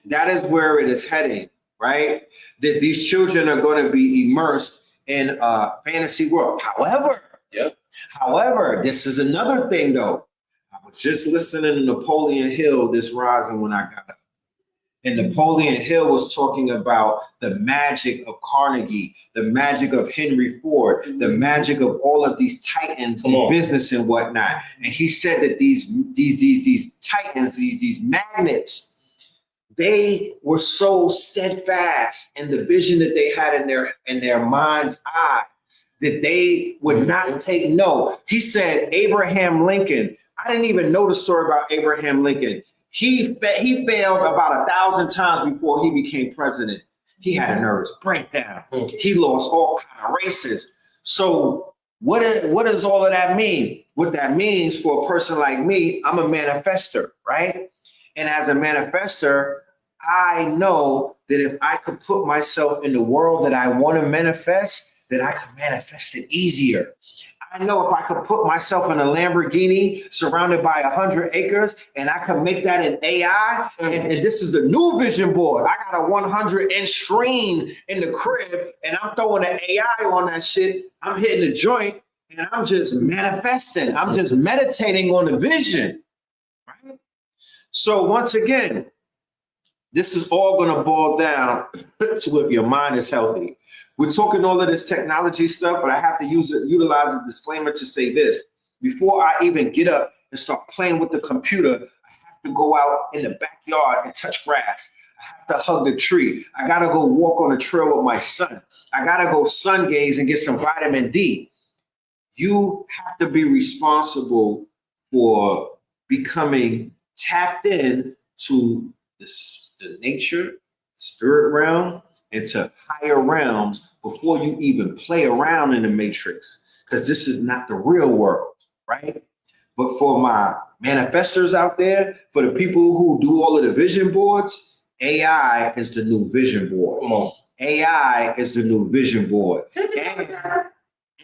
C: That is where it is heading, right? That these children are going to be immersed in a fantasy world. However, this is another thing though. I was just listening to Napoleon Hill this rising when I got up. And Napoleon Hill was talking about the magic of Carnegie, the magic of Henry Ford, the magic of all of these titans in business and whatnot. And he said that these titans, these magnets they were so steadfast in the vision that they had in their mind's eye that they would not take no. He said Abraham Lincoln. I didn't even know the story about Abraham Lincoln. He failed about 1,000 times before he became president. He had a nervous breakdown. He lost all kind of races. So what does all of that mean? What that means for a person like me, I'm a manifester, right? And as a manifester, I know that if I could put myself in the world that I want to manifest, that I could manifest it easier. I know if I could put myself in a Lamborghini surrounded by 100 acres and I could make that an AI, and this is the new vision board. I got a 100-inch screen in the crib and I'm throwing an AI on that shit. I'm hitting the joint and I'm just manifesting. I'm just meditating on the vision, right? So once again, this is all going to boil down to if your mind is healthy. We're talking all of this technology stuff, but I have to utilize a disclaimer to say this. Before I even get up and start playing with the computer, I have to go out in the backyard and touch grass. I have to hug the tree. I got to go walk on the trail with my son. I got to go sun gaze and get some vitamin D. You have to be responsible for becoming tapped in to the nature, spirit realm, into higher realms before you even play around in the matrix, because this is not the real world, right? But for my manifestors out there, for the people who do all of the vision boards, AI is the new vision board. Come on. AI is the new vision board.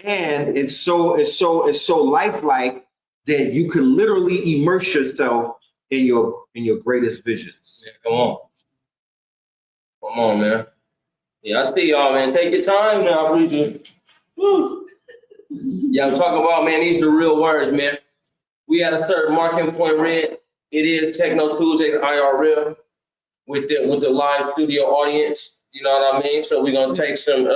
C: And it's so lifelike that you can literally immerse yourself in your greatest visions.
D: Yeah, come on, man. Yeah, I see y'all, man. Take your time now, preacher. Woo. Yeah, I'm talking about, man, these are real words, man. We at a certain marking point, Red. It is Techno Tuesdays IRL with the live studio audience. You know what I mean? So we're gonna take some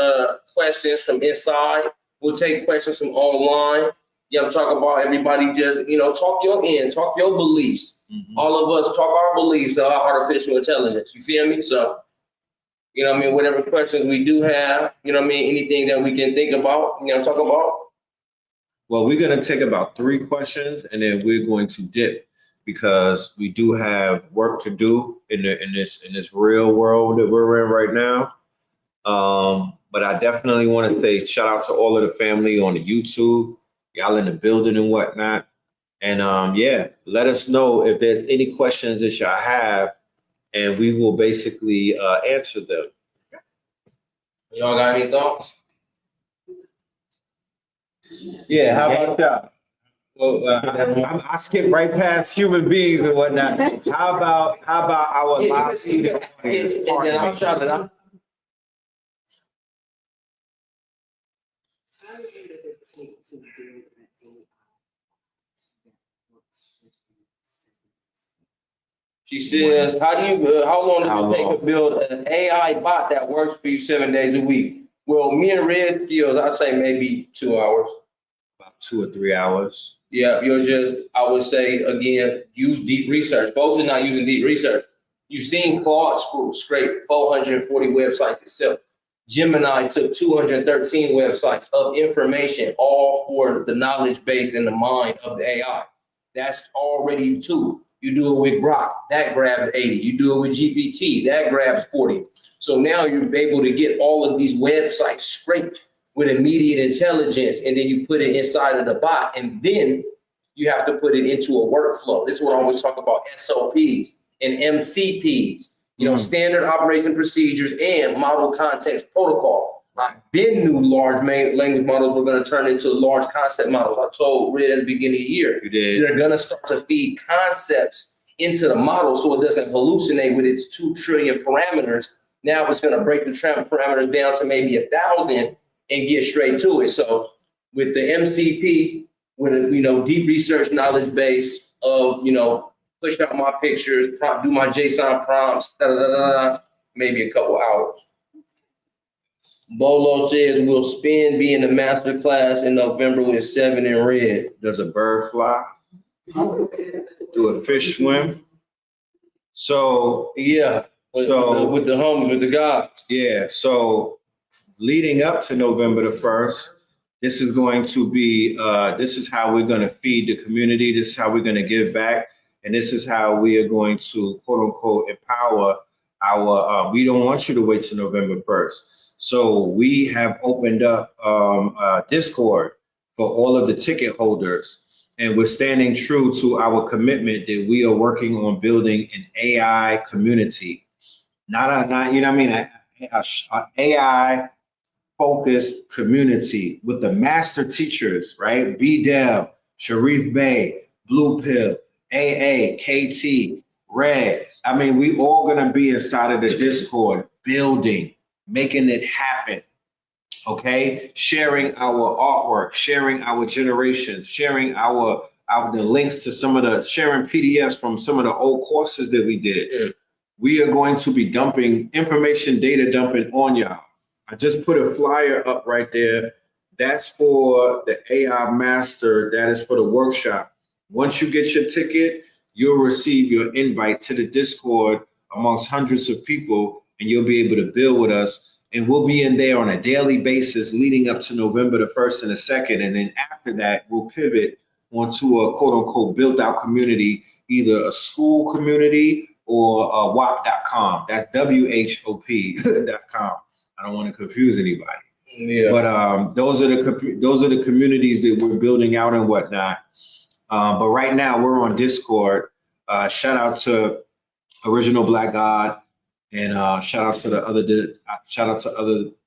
D: questions from inside. We'll take questions from online. Yeah, I'm talking about everybody just, talk your end, talk your beliefs. Mm-hmm. All of us talk our beliefs about artificial intelligence. You feel me? So, whatever questions we do have, anything that we can think about, talk about.
C: Well, we're going to take about 3 questions and then we're going to dip because we do have work to do in this real world that we're in right now. But I definitely want to say shout out to all of the family on the YouTube, y'all in the building and whatnot. And let us know if there's any questions that y'all have, and we will basically answer them.
D: Y'all got any thoughts?
C: Yeah, how about y'all? Well, I skip right past human beings and whatnot. How about our live studio audience?
D: And then I'll shout it out. She says, how long does it take to build an AI bot that works for you 7 days a week? Well, me and Red skills, I'd say maybe 2 hours.
C: About 2 or 3 hours.
D: Yeah, I would say, again, use deep research. Folks are not using deep research. You've seen Claude scrape 440 websites itself. Gemini took 213 websites of information, all for the knowledge base and the mind of the AI. That's already 2. You do it with Grok, that grabs 80. You do it with GPT, that grabs 40. So now you're able to get all of these websites scraped with immediate intelligence, and then you put it inside of the bot, and then you have to put it into a workflow. This is what I always talk about, SOPs and MCPs, standard operation procedures and model context protocol. I knew large language models were going to turn into large concept models. I told Red at the beginning of the year.
C: You did.
D: They're going to start to feed concepts into the model so it doesn't hallucinate with its 2 trillion parameters. Now it's going to break the parameters down to maybe 1,000 and get straight to it. So with the MCP, with a deep research knowledge base of push out my pictures, do my JSON prompts, maybe a couple hours. Bolo says we'll be in the master class in November with 7 in Red.
C: Does a bird fly? Do a fish swim? So
D: Yeah. With the homies, with the guys.
C: yeah, so leading up to November the 1st, this is going to be, this is how we're going to feed the community. This is how we're going to give back. And this is how we are going to, quote unquote, empower our, we don't want you to wait till November 1st. So we have opened up Discord for all of the ticket holders. And we're standing true to our commitment that we are working on building an AI community. Not you know what I mean, a AI focused community with the master teachers, right? B. Dell, Sharif Bey, Blue Pill, AA, KT, Red. I mean, we all gonna be inside of the Discord, building, making it happen. Okay, sharing our artwork, sharing our generations, sharing the links to sharing PDFs from some of the old courses that we did. Yeah. We are going to be dumping information, data dumping on y'all. I just put a flyer up right there. That's for the AI Master. That is for the workshop. Once you get your ticket, you'll receive your invite to the Discord amongst hundreds of people, and you'll be able to build with us. And we'll be in there on a daily basis leading up to November the 1st and the 2nd. And then after that, we'll pivot onto a quote unquote built out community, either a school community or WHOP.com. That's WHOP.com. I don't want to confuse anybody. Yeah. But those are the communities that we're building out and whatnot. But right now we're on Discord. Shout out to Original Black God. And shout out to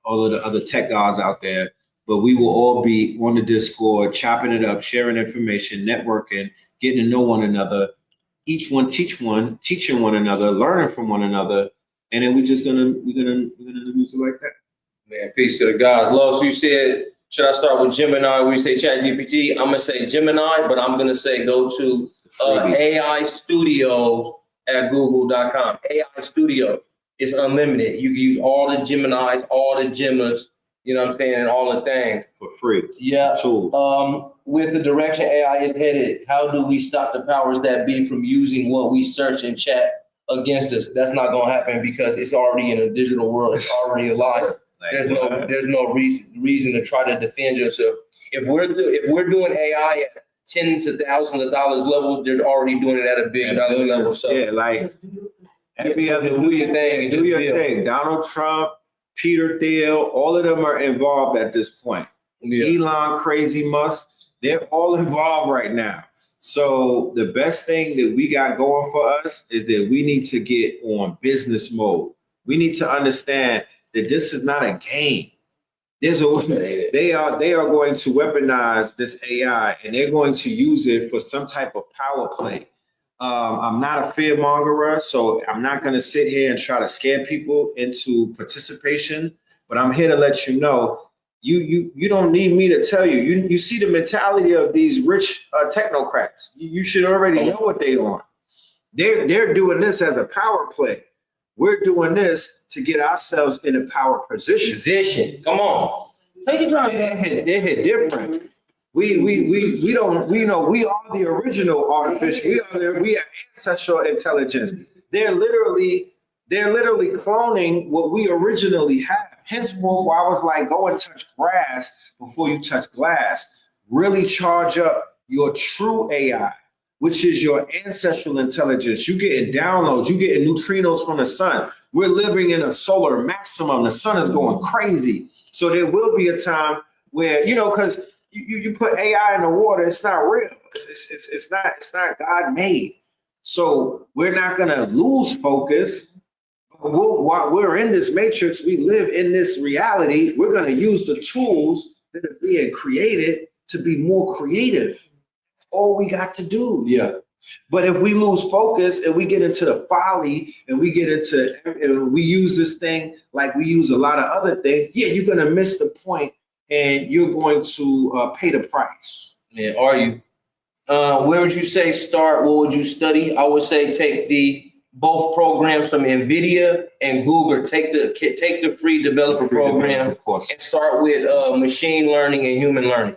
C: all of the other tech gods out there. But we will all be on the Discord, chopping it up, sharing information, networking, getting to know one another. Each one teaching one another, learning from one another, and then we're gonna use it like that.
D: Man, peace to the guys. Los, you said, should I start with Gemini? We say ChatGPT. I'm gonna say Gemini, but I'm gonna say go to AI Studio at google.com. AI Studio. It's unlimited. You can use all the Geminis, all the Gemmas, you know what I'm saying, and all the things.
C: For free.
D: Yeah.
C: Tools.
D: With the direction AI is headed, how do we stop the powers that be from using what we search and chat against us? That's not gonna happen because it's already in a digital world. It's already alive. There's no reason to try to defend yourself. If we're doing AI at tens of thousands of dollars levels, they're already doing it at a $1 billion level. So
C: yeah, like every other week, do your thing. Donald Trump, Peter Thiel, all of them are involved at this point. Yeah. Elon, Crazy Musk, they're all involved right now. So the best thing that we got going for us is that we need to get on business mode. We need to understand that this is not a game. They are going to weaponize this AI and they're going to use it for some type of power play. I'm not a fear mongerer, so I'm not going to sit here and try to scare people into participation. But I'm here to let you know, you don't need me to tell you. You see the mentality of these rich technocrats. You should already know what they want. They're doing this as a power play. We're doing this to get ourselves in a power position.
D: Come on.
C: They're hit different. We know we are the original artificial. We are ancestral intelligence. They're literally cloning what we originally have. Henceforth, why I was like, go and touch grass before you touch glass. Really charge up your true AI, which is your ancestral intelligence. You getting downloads, you getting neutrinos from the sun. We're living in a solar maximum. The sun is going crazy. So there will be a time where, because you put AI in the water, it's not real. It's not God made. So we're not gonna lose focus. While we're in this matrix, we live in this reality. We're gonna use the tools that are being created to be more creative. That's all we got to do.
D: Yeah.
C: But if we lose focus and we get into the folly and we use this thing like we use a lot of other things, you're gonna miss the point. And you're going to pay the price.
D: Yeah, are you? Where would you say start? What would you study? I would say take both programs from NVIDIA and Google. Take the free developer program and start with machine learning and human learning.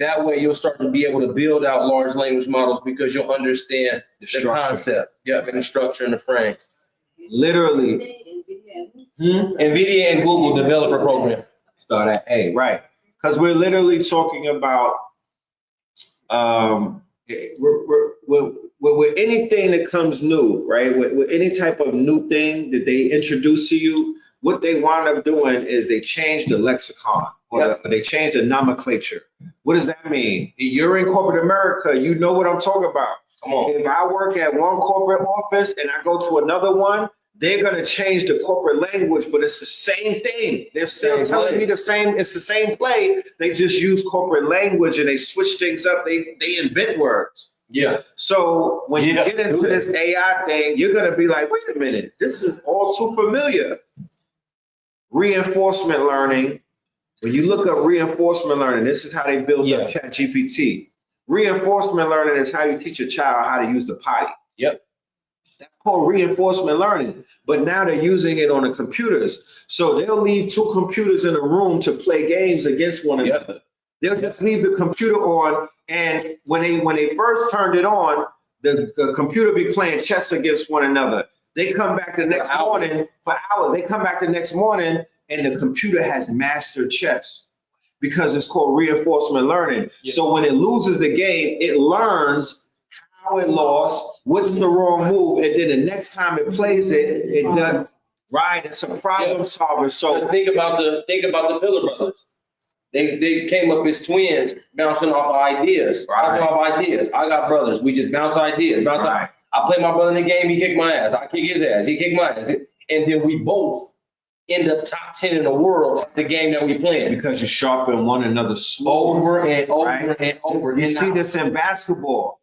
D: That way you'll start to be able to build out large language models because you'll understand the concept. Yeah, and the structure and the frame.
C: Literally.
D: NVIDIA and Google developer program.
C: Start at A, right? Because we're literally talking about with anything that comes new, right? With any type of new thing that they introduce to you, what they wind up doing is they change the lexicon or they change the nomenclature. What does that mean? You're in corporate America, you know what I'm talking about.
D: Come on.
C: If I work at one corporate office and I go to another one, they're gonna change the corporate language, but it's the same thing. They're still telling me the same, it's the same play. They just use corporate language and they switch things up. They invent words.
D: Yeah.
C: So when you get into this AI thing, you're gonna be like, wait a minute, this is all too familiar. Reinforcement learning. When you look up reinforcement learning, this is how they build up ChatGPT. Reinforcement learning is how you teach a child how to use the potty.
D: Yep.
C: That's called reinforcement learning. But now they're using it on the computers. So they'll leave two computers in a room to play games against one another. They'll just leave the computer on, and when they first turned it on, the computer be playing chess against one another. They come back the next morning for hours. They come back the next morning and the computer has mastered chess because it's called reinforcement learning. Yeah. So when it loses the game, it learns how it lost, what's the wrong move, and then the next time it plays it, it does right. It's a problem solver. So
D: just think about the Pillar brothers. They came up as twins, bouncing off ideas. Bouncing off ideas. I got brothers. We just bounce ideas. I play my brother in the game. He kicked my ass. I kick his ass. He kicked my ass. And then we both end up top 10 in the world at the game that we playing.
C: Because you sharpen one another's
D: over and over and over.
C: You see this in basketball.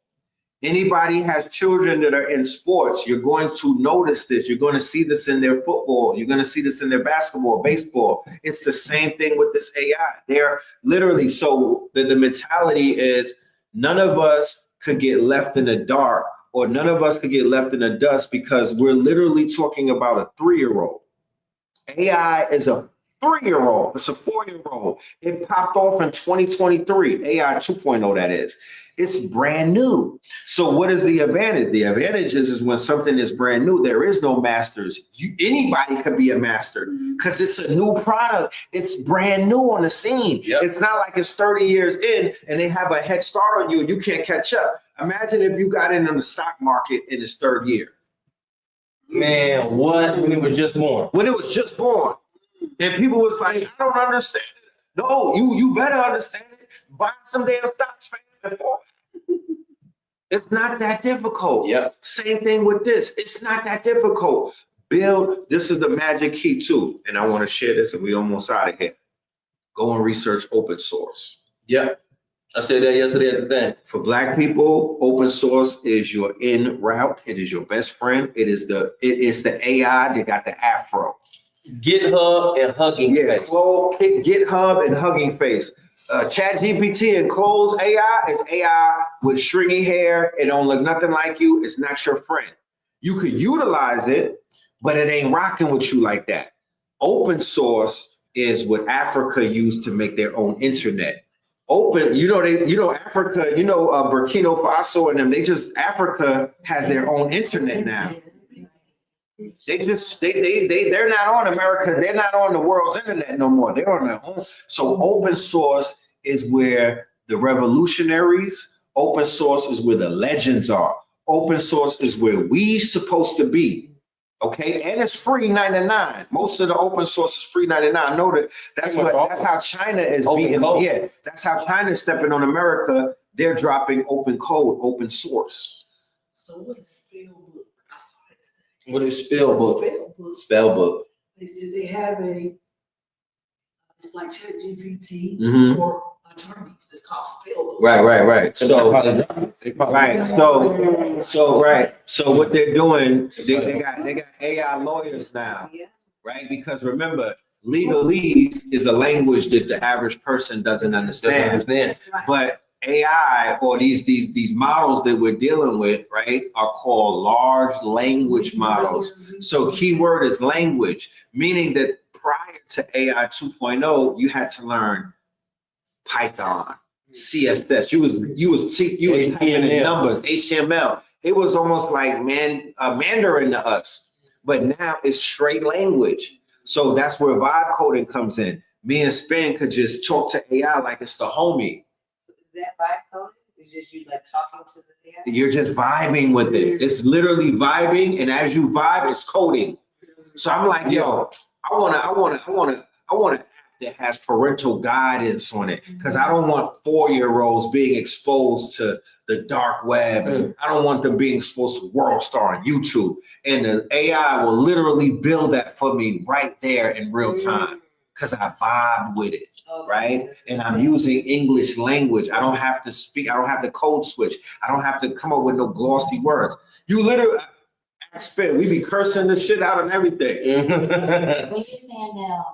C: Anybody has children that are in sports, you're going to notice this. You're going to see this in their football. You're going to see this in their basketball, baseball. It's the same thing with this AI. They're literally, so the mentality is none of us could get left in the dark or none of us could get left in the dust because we're literally talking about a 3-year-old. AI is a 3-year-old. It's a 4-year-old. It popped off in 2023, AI 2.0 that is. It's brand new. So what is the advantage? The advantage is when something is brand new, there is no masters. Anybody could be a master because it's a new product. It's brand new on the scene. Yep. It's not like it's 30 years in and they have a head start on you and you can't catch up. Imagine if you got in on the stock market in its 3rd year.
D: Man, what? When it was just born.
C: When it was just born. And people was like, I don't understand it. No, you better understand it. Buy some damn stocks, fam. It's not that difficult.
D: Yeah.
C: Same thing with this. It's not that difficult. Build. This is the magic key too. And I want to share this and we almost out of here. Go and research open source.
D: Yeah. I said that yesterday at the thing.
C: For Black people, open source is your in route. It is your best friend. It is the AI that got the afro.
D: GitHub and Hugging Face.
C: GitHub and Hugging Face. ChatGPT and Clo's AI is AI with stringy hair. It don't look nothing like you. It's not your friend. You could utilize it, but it ain't rocking with you like that. Open source is what Africa used to make their own internet. Open, Africa, Burkina Faso and them, Africa has their own internet now. They're not on America. They're not on the world's internet no more. They're on their own. So open source is where the revolutionaries, open source is where the legends are. Open source is where we supposed to be. Okay, and it's free 99. Most of the open source is free 99. Know that that's how China is beating. Yeah, that's how China is stepping on America. They're dropping open code, open source.
F: So what is Spellbook?
D: What is Spellbook?
C: Spellbook.
F: They have it's like ChatGPT for attorneys. It's called Spellbook.
C: Right. So what they're doing, they got AI lawyers now, right? Because remember, legalese is a language that the average person doesn't understand. But AI or these models that we're dealing with, right, are called large language models. So keyword is language, meaning that prior to AI 2.0, you had to learn Python, CSS. You was typing in numbers, HTML. It was almost like Mandarin to us. But now it's straight language. So that's where vibe coding comes in. Me and Spin could just talk to AI like it's the homie.
I: So is that vibe coding? It's just you like talking to the AI?
C: You're just vibing with it. It's literally vibing, and as you vibe, it's coding. So I'm like, yo, I want an app that has parental guidance on it, because I don't want 4-year-olds being exposed to the dark web. And I don't want them being exposed to World Star on YouTube. And the AI will literally build that for me right there in real time, because I vibe with it, right? And I'm using English language. I don't have to speak. I don't have to code switch. I don't have to come up with no glossy words. You literally, Spin, we be cursing the shit out and everything.
J: When you're saying that,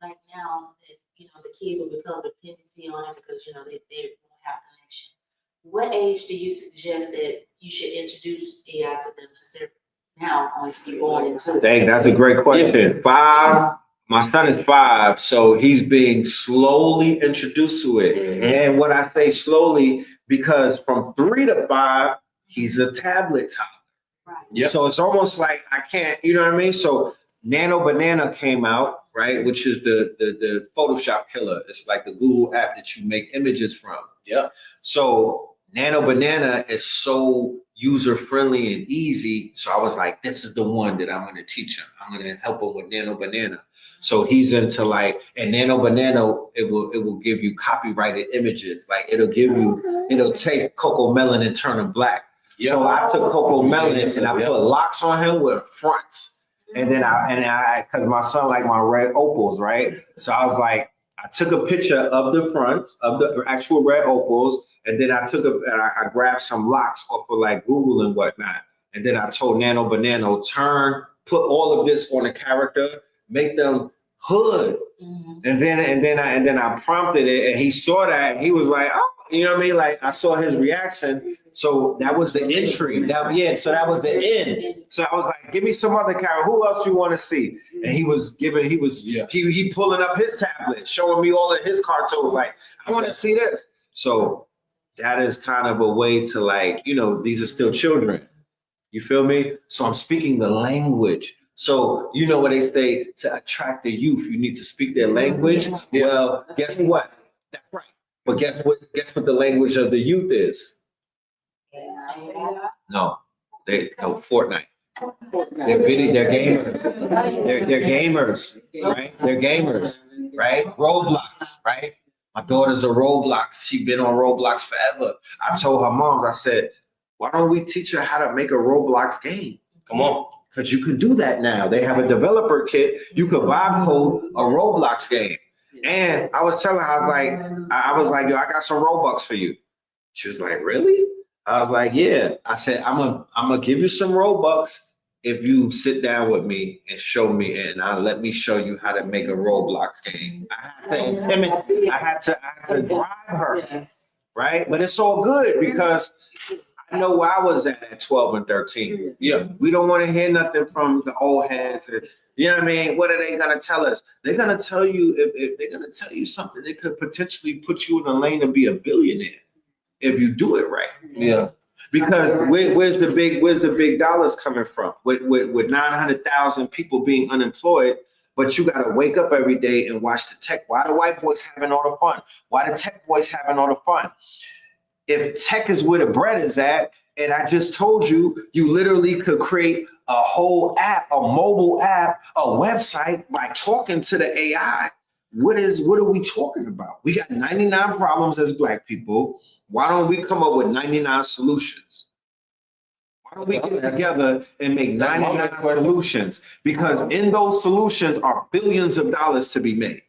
J: like now that, you know, the kids will become dependency on it because, you know, they won't have connection. What age do you suggest that you should introduce AI to them, since they're now going to be born into it?
C: Dang, that's a great question. 5, my son is 5, so he's being slowly introduced to it. And what I say slowly, because from 3 to 5, he's a tablet toddler.
J: Right.
D: Yep.
C: So it's almost like I can't, you know what I mean? So Nano Banana came out, right? Which is the Photoshop killer. It's like the Google app that you make images from.
D: Yeah.
C: So Nano Banana is so user-friendly and easy. So I was like, this is the one that I'm going to teach him. I'm going to help him with Nano Banana. So he's into like, and Nano Banana, it will give you copyrighted images. Like it'll take Coco Melon and turn them black. Yep. So I took Coco Melon and I put locks on him with fronts. And then because my son like my red opals, right? So I was like, I took a picture of the fronts of the actual red opals, and then I grabbed some locks off of like Google and whatnot. And then I told Nano Banana, put all of this on a character, make them hood. And then I prompted it, and he saw that, and he was like, oh, you know what I mean? Like I saw his reaction. So that was the entry. So that was the end. So I was like, give me some other character. Who else you want to see? And he pulling up his tablet, showing me all of his cartoons. Like, I want to see this. So that is kind of a way to like, you know, these are still children. You feel me? So I'm speaking the language. So you know what they say, to attract the youth, you need to speak their language. Well, guess what? That's right. But guess what the language of the youth is? No, Fortnite. They're gamers. They're gamers, right? They're gamers, right? Roblox, right? My daughter's a Roblox. She's been on Roblox forever. I told her moms, I said, why don't we teach her how to make a Roblox game?
D: Come on.
C: Because you can do that now. They have a developer kit. You could vibe code a Roblox game. And I was telling her, I was like, yo, I got some Robux for you. She was like, really? I was like, yeah. I said, I'm gonna give you some Robux if you sit down with me and show me, and let me show you how to make a Roblox game. I had to drive her, right? But it's all good because I know where I was at 12 and 13. Yeah, we don't want to hear nothing from the old heads. You know what I mean? What are they gonna tell us? They're gonna tell you if they're gonna tell you something that could potentially put you in a lane to be a billionaire if you do it right.
D: Yeah.
C: Because where's the big dollars coming from? With 900,000 people being unemployed, but you gotta wake up every day and watch the tech. Why the white boys having all the fun? Why the tech boys having all the fun? If tech is where the bread is at, and I just told you, you literally could create a whole app, a mobile app, a website by talking to the AI. What are we talking about? We got 99 problems as Black people. Why don't we come up with 99 solutions? Why don't we get together and make 99 solutions? Because in those solutions are billions of dollars to be made.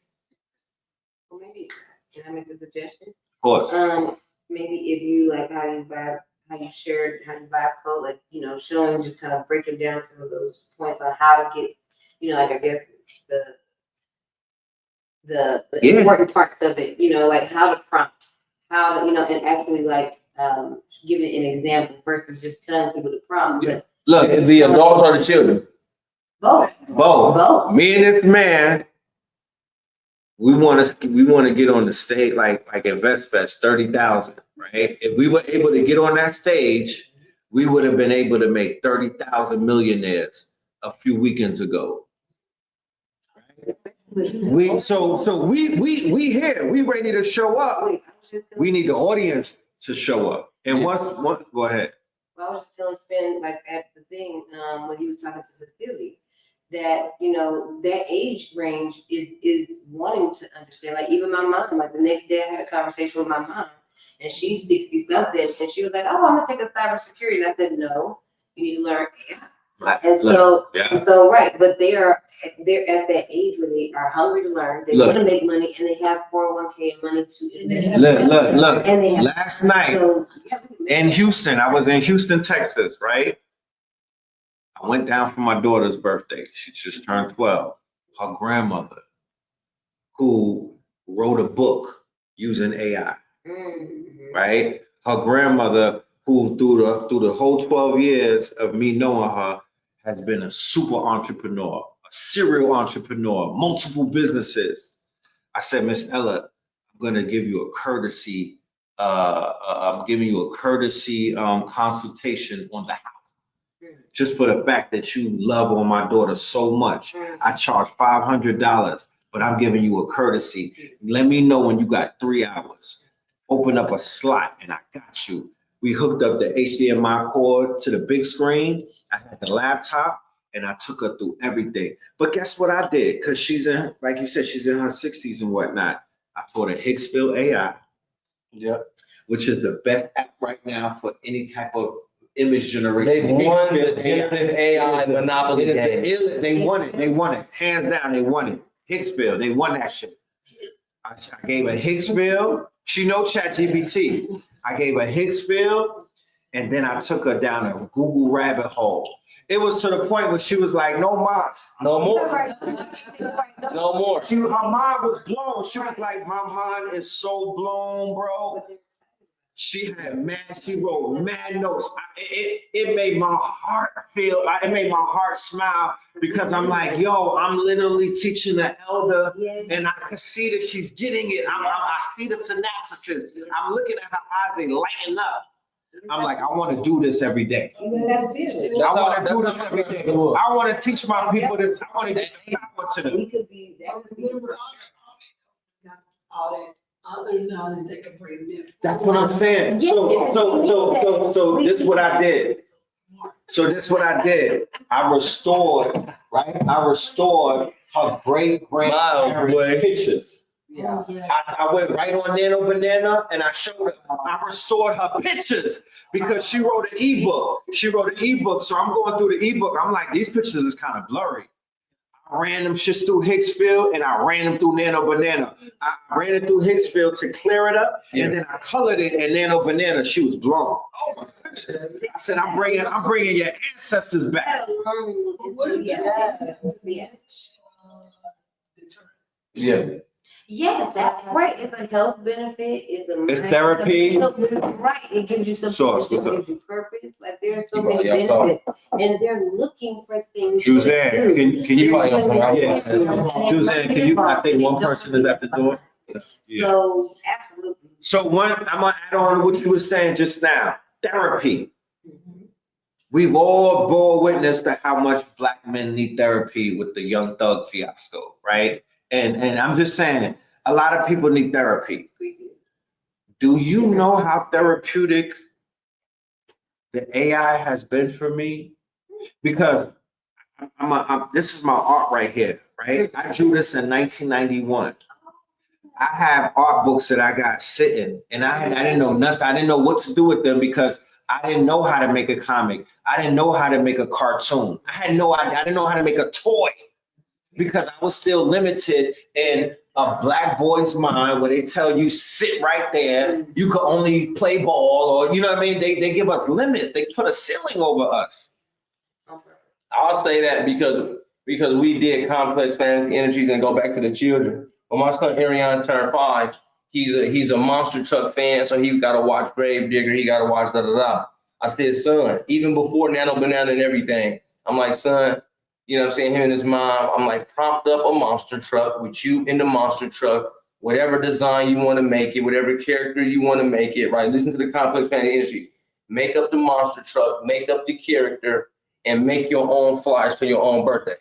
I: Well, maybe, can I make a suggestion?
C: Of course.
I: Maybe if you like how you vibe code, like, you know, showing, just kind of breaking down some of those points on how to get, you know, like, I guess the important parts of it, you know, like how to prompt, how to, you know, and actually like giving an example versus just telling people to prompt. But
C: look,
D: the adults or the children?
I: Both.
C: Me and this man We want to get on the stage like InvestFest, 30,000, right? If we were able to get on that stage, we would have been able to make 30,000 millionaires a few weekends ago. We here, we ready to show up. We need the audience to show up. And what go ahead.
I: Well, I was just telling Spin, like at the thing, when he was talking to Cecily, that, you know, that age range is wanting to understand. Like even my mom, like the next day I had a conversation with my mom and she's 60 something and she was like, oh, I'm gonna take a cybersecurity. And I said, no, you need to learn AI. And so right, but they're at that age where they are hungry to learn, they want to make money, and they have 401k and money to
C: look. And they have, last night in Houston, I was in Houston, Texas, right? I went down for my daughter's birthday. She just turned 12. Her grandmother, who wrote a book using AI, right? Her grandmother, who through the whole 12 years of me knowing her, has been a super entrepreneur, a serial entrepreneur, multiple businesses. I said, Miss Ella, I'm gonna give you a courtesy, I'm giving you a courtesy consultation on the house. Just for the fact that you love on my daughter so much. I charge $500, but I'm giving you a courtesy. Let me know when you got 3 hours. Open up a slot and I got you. We hooked up the HDMI cord to the big screen. I had the laptop and I took her through everything. But guess what I did? Because she's in, like you said, she's in her 60s and whatnot. I taught her Hicksville AI, which is the best app right now for any type of image generation.
D: They won the generative AI monopoly game.
C: They won it. Hands down, they won it. Hicksville, they won that shit. I gave her Hicksville. She know ChatGPT. I gave her Hicksville, and then I took her down a Google rabbit hole. It was to the point where she was like, no mas.
D: No more. No more.
C: Her mind was blown. She was like, my mind is so blown, bro. She wrote mad notes. It made my heart it made my heart smile because I'm like, yo, I'm literally teaching an elder and I can see that she's getting it. I see the synapses. I'm looking at her eyes, they lighten up. I'm like, I want to do this every day. I want to do this every day. I want to teach my people this. I want to get power to them.
F: All that other knowledge that can bring them.
C: That's what I'm saying. So this is what I did. I restored, right? I restored her great grandparents' pictures.
F: Yeah.
C: I went right on Nano Banana and I showed her. I restored her pictures because she wrote an ebook. So I'm going through the ebook. I'm like, these pictures is kind of blurry. I ran them shits through Hicksville and I ran them through Nano Banana. I ran it through Hicksville to clear it up, and then I colored it in Nano Banana. She was blown. Oh my goodness! I said, I'm bringing your ancestors back. Yeah.
I: Yes, that's right. It's a health benefit. It's
C: therapy.
I: Right. It gives you something. It gives you purpose. Like there's so many benefits, and they're looking for things.
C: Suzanne, can you? Suzanne, can you? I think one person is at the door. Yeah.
I: So absolutely.
C: So I'm gonna add on to what you were saying just now. Therapy. We've all bore witness to how much Black men need therapy with the Young Thug fiasco, right? And I'm just saying, a lot of people need therapy. Do you know how therapeutic the AI has been for me? Because this is my art right here, right? I drew this in 1991. I have art books that I got sitting, and I didn't know nothing. I didn't know what to do with them because I didn't know how to make a comic. I didn't know how to make a cartoon. I didn't know how to make a toy. Because I was still limited in a Black boy's mind where they tell you sit right there, you could only play ball, or you know what I mean? They give us limits, they put a ceiling over us.
D: I'll say that because we did complex fantasy energies and go back to the children. When my son Arion turned 5, he's a monster truck fan, so he gotta watch Gravedigger, he gotta watch da da da. I said, son, even before Nano Banana and everything, I'm like, son, You know what I'm saying? Him and his mom. I'm like, prompt up a monster truck with you in the monster truck, whatever design you want to make it, whatever character you want to make it, right? Listen to the complex fantasy industry. Make up the monster truck, make up the character, and make your own flyers for your own birthday.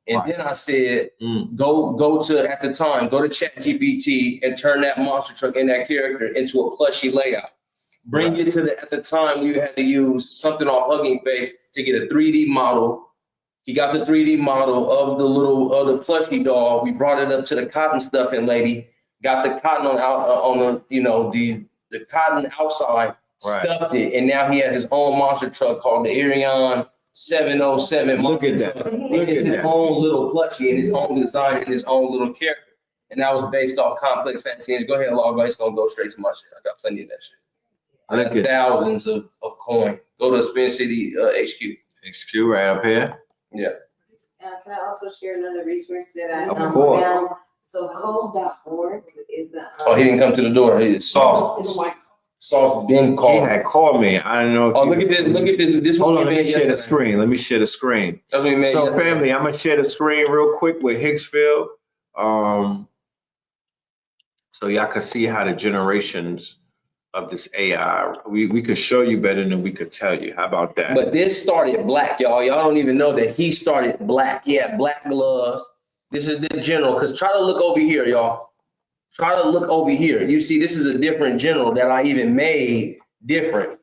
D: And then I said, go to, at the time, go to ChatGPT and turn that monster truck and that character into a plushie layout. Bring it to at the time we had to use something off Hugging Face to get a 3D model. He got the 3D model of the plushie doll. We brought it up to the cotton stuffing lady, got the cotton on the, you know, the cotton outside, stuffed it, and now he has his own monster truck called the Irion 707.
C: Look at that. Look
D: It's
C: at
D: his
C: that.
D: own little plushie and his own design and his own little character. And that was based off complex fantasy. Go ahead, log. It's gonna go straight to my shit. I got plenty of that shit. I got thousands of coin. Go to SpinCity HQ.
C: HQ right up here.
D: Yeah.
I: Can I also share another resource that I
C: Of course.
I: found? So code.org is the.
D: Oh, he didn't come to the door. He Sauce been
C: He
D: called.
C: had called me. I don't know.
D: Oh, look at this. Look at this. This
C: Hold
D: one
C: on,
D: we
C: let me
D: made
C: share the
D: yesterday.
C: screen. Let me share the screen.
D: That's what we made
C: So
D: yesterday.
C: family, I'm gonna share the screen real quick with Hicksville. So y'all can see how the generations of this AI, we could show you better than we could tell you. How about that?
D: But this started black, y'all. Y'all don't even know that he started black. He had black gloves. This is the general. Because try to look over here, y'all. Try to look over here. You see, this is a different general that I even made different.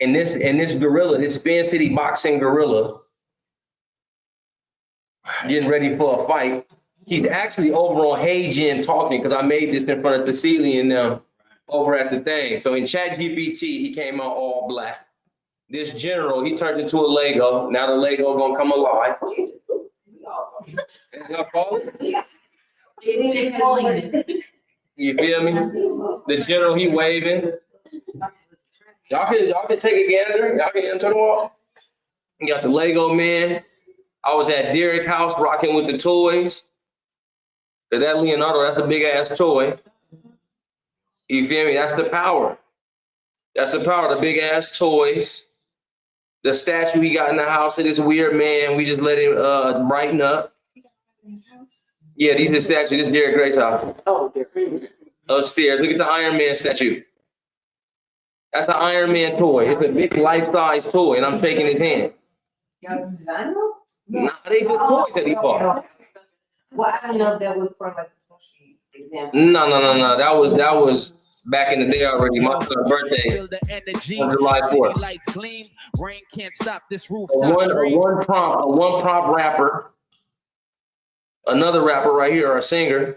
D: And this gorilla, this SpinCity boxing gorilla, getting ready for a fight. He's actually over on Hey Gen talking because I made this in front of Cecilia and them over at the thing. So in ChatGPT, he came out all black. This general, he turned into a Lego. Now the Lego gonna come alive. Y'all follow it? You feel me? The general, he waving. Y'all can take a gander. Y'all can enter the wall. You got the Lego man. I was at Derek's house rocking with the toys. That Leonardo, that's a big ass toy. You feel me? That's the power. That's the power, the big ass toys. The statue he got in the house of this weird man, we just let him brighten up. Yeah, these are the statues. This is Derek Gray's house.
I: Oh,
D: Upstairs. Look at the Iron Man statue. That's an Iron Man toy. It's a big life-size toy, and I'm shaking his hand.
I: Y'all design those?
D: Nah, they just toys that he bought.
I: Well, I don't know if that was for like a example.
D: No. That was back in the day already. My son's birthday on July 4th.
K: Rain can't stop this roof.
D: A one prompt rapper. Another rapper right here, or a singer.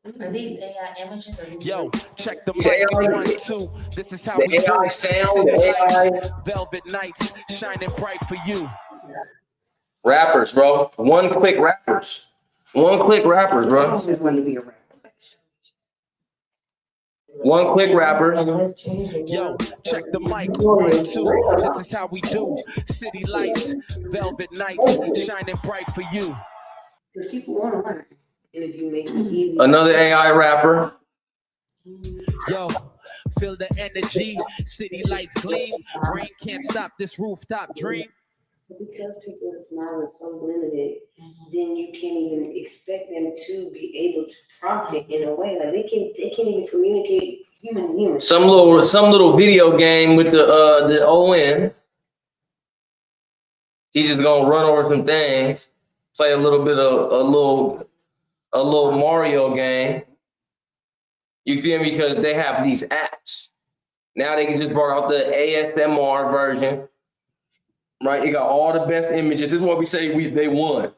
J: Are these AI images? Or
K: Yo, check the
D: These
K: mic.
D: AI
K: 1, 2. This is how
D: The
K: we do
D: AI
K: it.
D: sound, the AI
K: Velvet nights shining bright for you.
D: rappers, bro. One-click rappers. One-click rappers,
I: I
D: bro.
I: just want to be a rapper.
D: One-click rappers.
K: Yo, check the mic. 1, 2. This is how we do. City lights, velvet nights shining bright for you.
I: Because people want to learn. And if you make it easy.
D: Another AI rapper.
K: Yo, feel the energy. City lights gleam. Rain can't stop this rooftop dream.
I: Because people's mind is so limited, then you can't even expect them to be able to prompt it in a way like they can't even communicate human to human.
D: Some little video game with the ON. He's just gonna run over some things, play a little bit of a little Mario game. You feel me? Because they have these apps. Now they can just bring out the ASMR version. Right, you got all the best images. This is what we say they won.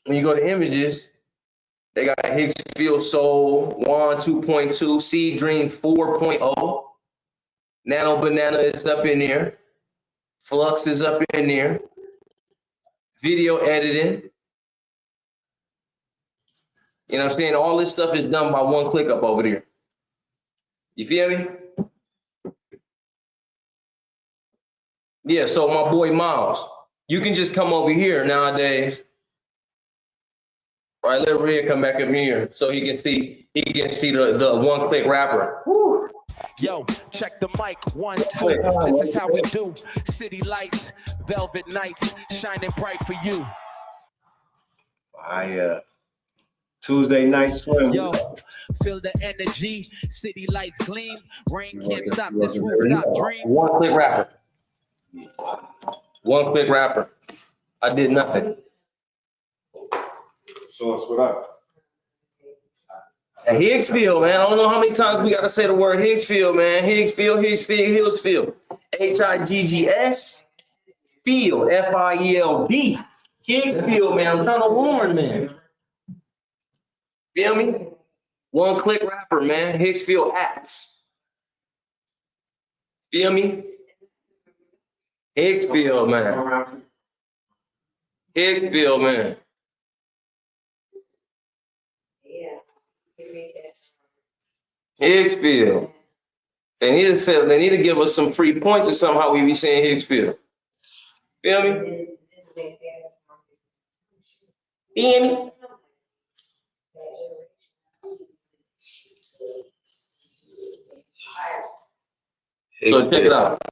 D: When you go to images, they got Higgsfield Soul, Juan 2.2, Seed Dream 4.0. Nano Banana is up in there. Flux is up in there. Video editing. You know what I'm saying? All this stuff is done by one click up over there. You feel me? Yeah, so my boy Miles, you can just come over here nowadays. Right, let Rhea come back up here so he can see the one-click rapper. Woo.
K: Yo, check the mic, 1, 2. This is how we do. City lights, velvet nights, shining bright for you.
C: Tuesday night swim.
K: Yo, feel the energy. City lights gleam. Rain can't stop this rooftop dream.
D: One click rapper. One click rapper. I did nothing.
C: So what's up?
D: Higgsfield, man. I don't know how many times we got to say the word Higgsfield, man. Higgsfield. Hillsfield. Higgs field. FIELD. Higgsfield, man. I'm trying to warn, man. Feel me? One click rapper, man. Higgsfield apps. Feel me? Higgsfield, man. Higgsfield, man. Higgsfield. They need to give us some free points or something how we be saying Higgsfield. Feel me? Feel me? So check it out.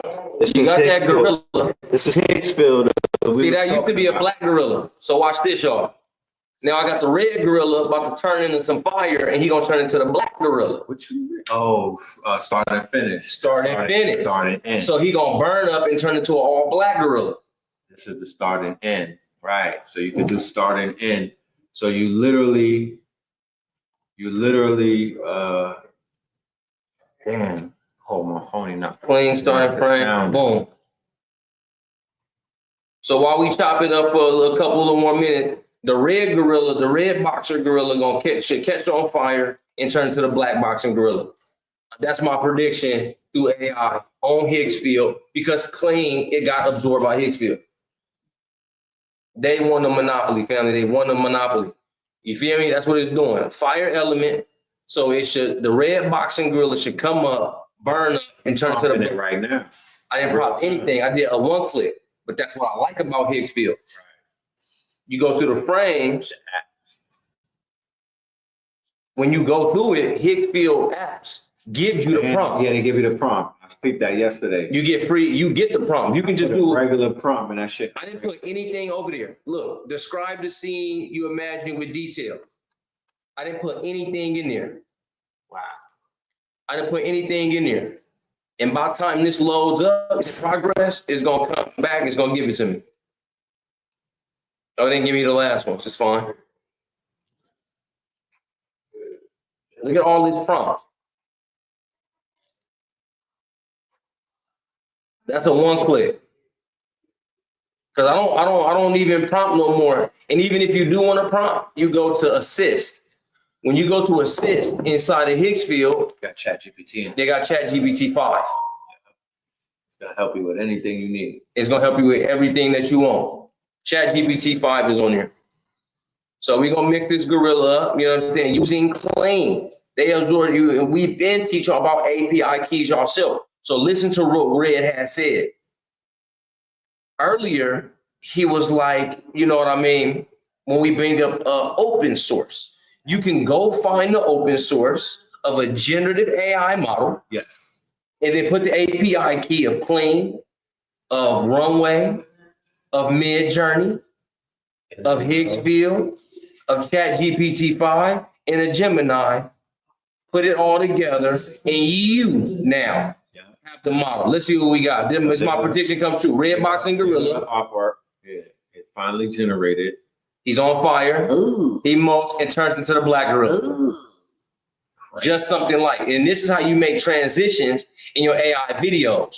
D: You got that gorilla.
C: This is Higgsfield.
D: See, that used to be a black gorilla. So watch this, y'all. Now I got the red gorilla about to turn into some fire, and he gonna turn into the black gorilla.
C: What you mean? Oh, start and finish.
D: Start and finish.
C: Start and end.
D: So he gonna burn up and turn into an all black gorilla.
C: This is the start and end, right? So you can do start and end. So you literally, damn. Hold my phone not
D: clean starting frame. Boom. So while we chop it up for a couple of more minutes, the red gorilla, the red boxer gorilla gonna catch on fire and turn to the black boxing gorilla. That's my prediction through AI on Higgsfield, because clean, it got absorbed by Higgsfield. They won the monopoly, family. They won the monopoly. You feel me? That's what it's doing. Fire element. So the red boxing gorilla should come up, burn up, and turn to the black.
C: Right now.
D: I didn't prop anything. I did a one click, but that's what I like about Higgsfield. You go through the frames. When you go through it, Higgsfield apps gives you the prompt.
C: Yeah, they give you the prompt. I peeped that yesterday.
D: You get free. You get the prompt. You can just do
C: a regular prompt and that shit.
D: I didn't put anything over there. Look, describe the scene you imagine with detail. I didn't put anything in there.
C: Wow.
D: I didn't put anything in there. And by the time this loads up, it's in progress, it's gonna come back, it's gonna give it to me. Oh, it didn't give me the last one, it's fine. Look at all these prompts. That's a one click. Because I don't even prompt no more. And even if you do want to prompt, you go to assist. When you go to assist inside of Higgsfield,
C: got ChatGPT.
D: They got ChatGPT 5.
C: It's gonna help you with anything you need.
D: It's gonna help you with everything that you want. ChatGPT 5 is on there. So we're gonna mix this gorilla up, you know what I'm saying, using clean. They absorb you, and we've been teaching about API keys yourself. So listen to what Red has said. Earlier, he was like, you know what I mean, when we bring up open source, you can go find the open source of a generative AI model.
C: Yeah.
D: And then put the API key of Clean, of Runway, of Midjourney, of Higgsfield, of ChatGPT 5, and a Gemini. Put it all together, and you now have the model. Let's see what we got. This my prediction comes true. Red boxing gorilla.
C: Artwork. Yeah, it finally generated.
D: He's on fire.
C: Ooh.
D: He molts and turns into the black gorilla.
C: Ooh.
D: Just something like, and this is how you make transitions in your AI videos,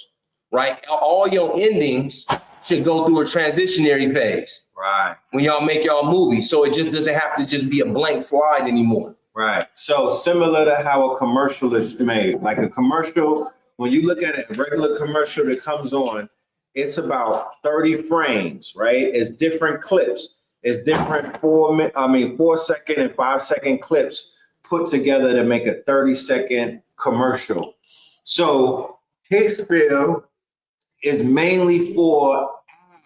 D: right? All your endings should go through a transitionary phase.
C: Right.
D: When y'all make y'all movies. So it just doesn't have to just be a blank slide anymore.
C: Right. So similar to how a commercial is made, like a commercial, when you look at a regular commercial that comes on, it's about 30 frames, right? It's different clips. It's different 4 second and 5 second clips put together to make a 30-second commercial. So Higgsfield is mainly for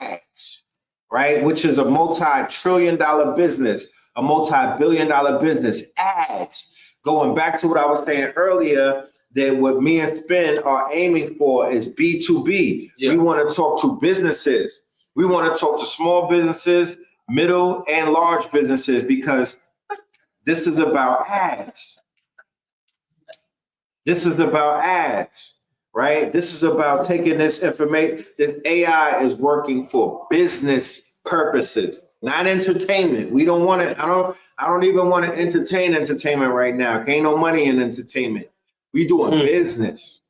C: ads, right? Which is a multi-trillion-dollar business, a multi-billion-dollar business. Ads. Going back to what I was saying earlier, that what me and Spin are aiming for is B2B.
D: Yeah.
C: We want to talk to businesses. We want to talk to small businesses, middle and large businesses, because this is about ads. This is about ads, right? This is about taking this information. This AI is working for business purposes, not entertainment. We don't want to, I don't even want to entertain entertainment right now. Ain't no money in entertainment. We doing business.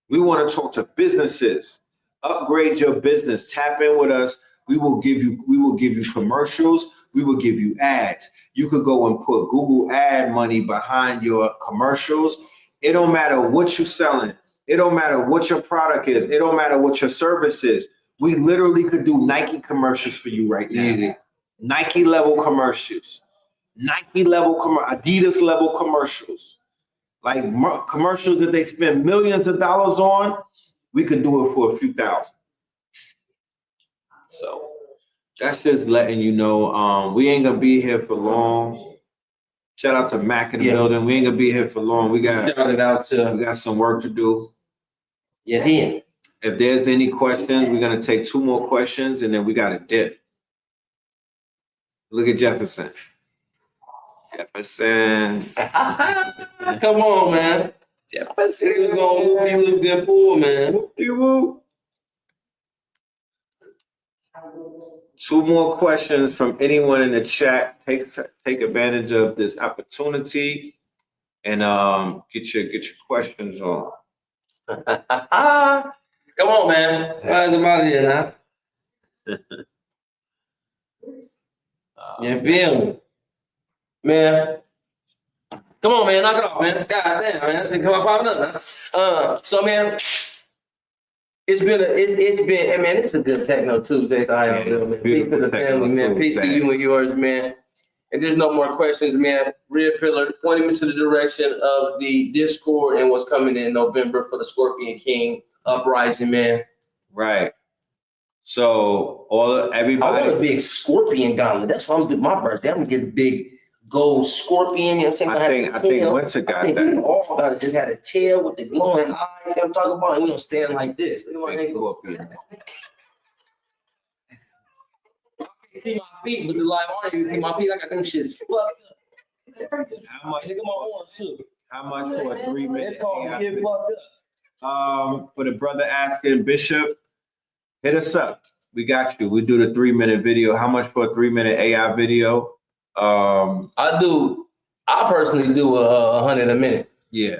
C: We want to talk to businesses. Upgrade your business. Tap in with us. We will give you commercials. We will give you ads. You could go and put Google ad money behind your commercials. It don't matter what you're selling. It don't matter what your product is. It don't matter what your service is. We literally could do Nike commercials for you right now.
D: Easy.
C: Nike level commercials. Nike level, Adidas level commercials. Like commercials that they spend millions of dollars on, we could do it for a few thousand. So that's just letting you know, we ain't gonna be here for long. Shout out to Mac in the building. We ain't gonna be here for long. We got some work to do.
D: Yeah.
C: If there's any questions, we're gonna take 2 more questions and then we got a dip. Look at Jefferson. Jefferson.
D: Come on, man.
C: Jefferson.
D: He was gonna be a little good pool, man.
C: Whoop-de-whoop. 2 more questions from anyone in the chat. Take advantage of this opportunity and get your questions on.
D: Come on, man. Find them out of here now. You feel me? Man. Come on, man. Knock it off, man. God damn, man. Come on, popping up now. So, man, it's been, man, it's a good Techno Tuesdays. Man. Peace to the family, man. Peace to you and yours, man. And there's no more questions, man. Red Pillar pointing me to the direction of the Discord and what's coming in November for the Scorpion King uprising, man.
C: Right. So everybody.
D: I want a big scorpion gauntlet. That's what I'm doing my birthday. I'm gonna get a big gold scorpion. You know what I'm saying?
C: I think Winter got that.
D: We all gotta just had a tail with the glowing eyes. You know what I'm talking about? And we gonna stand like this.
C: Scorpion.
D: You see my feet with the live audience. You see my feet? I got them shits fucked up.
C: How much?
D: Look at my arms too.
C: How much for a 3-minute?
D: It's called get fucked up.
C: For the brother asking Bishop, hit us up. We got you. We do the 3-minute video. How much for a 3-minute AI video?
D: I personally do 100 a minute.
C: Yeah.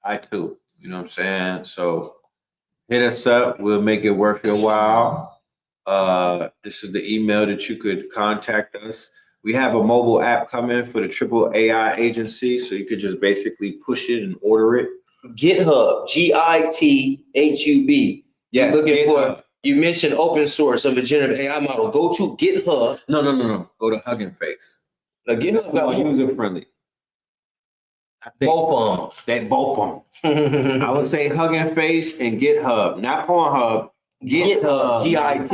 C: I too. You know what I'm saying? So hit us up. We'll make it worth your while. This is the email that you could contact us. We have a mobile app coming for the Triple AI agency, so you could just basically push it and order it.
D: GitHub, GITHUB.
C: Yeah,
D: looking for. You mentioned open source of a generative AI model. Go to GitHub.
C: No. Go to Hugging Face.
D: Now, GitHub
C: more user friendly.
D: Both of them.
C: They both of them. I would say Hugging Face and GitHub, not Pornhub. GitHub, GIT.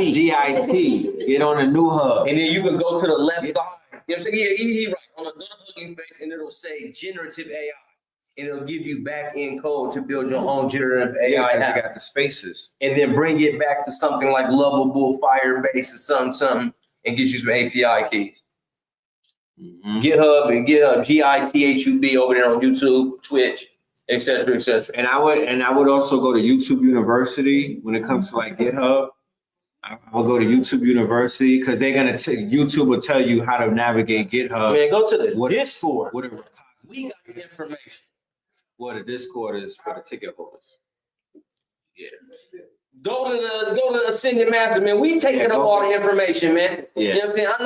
C: Get on a new hub.
D: And then you can go to the left side. You know what I'm saying? Yeah, he right. Go to Hugging Face and it'll say generative AI. And it'll give you back-end code to build your own generative AI app.
C: You got the spaces.
D: And then bring it back to something like Lovable, Firebase, or something, and get you some API keys.
C: Mm-hmm.
D: GitHub and GitHub, GITHUB over there on YouTube, Twitch, etc., etc.
C: And I would also go to YouTube University when it comes to like GitHub. I'll go to YouTube University because they're gonna YouTube will tell you how to navigate GitHub.
D: Man, go to the Discord. We got the information.
C: Well, the Discord is for the ticket holders. Yeah.
D: Go to the Ascendant Master, man. We taking up all the information, man.
C: Yeah.
D: You know what I'm saying? I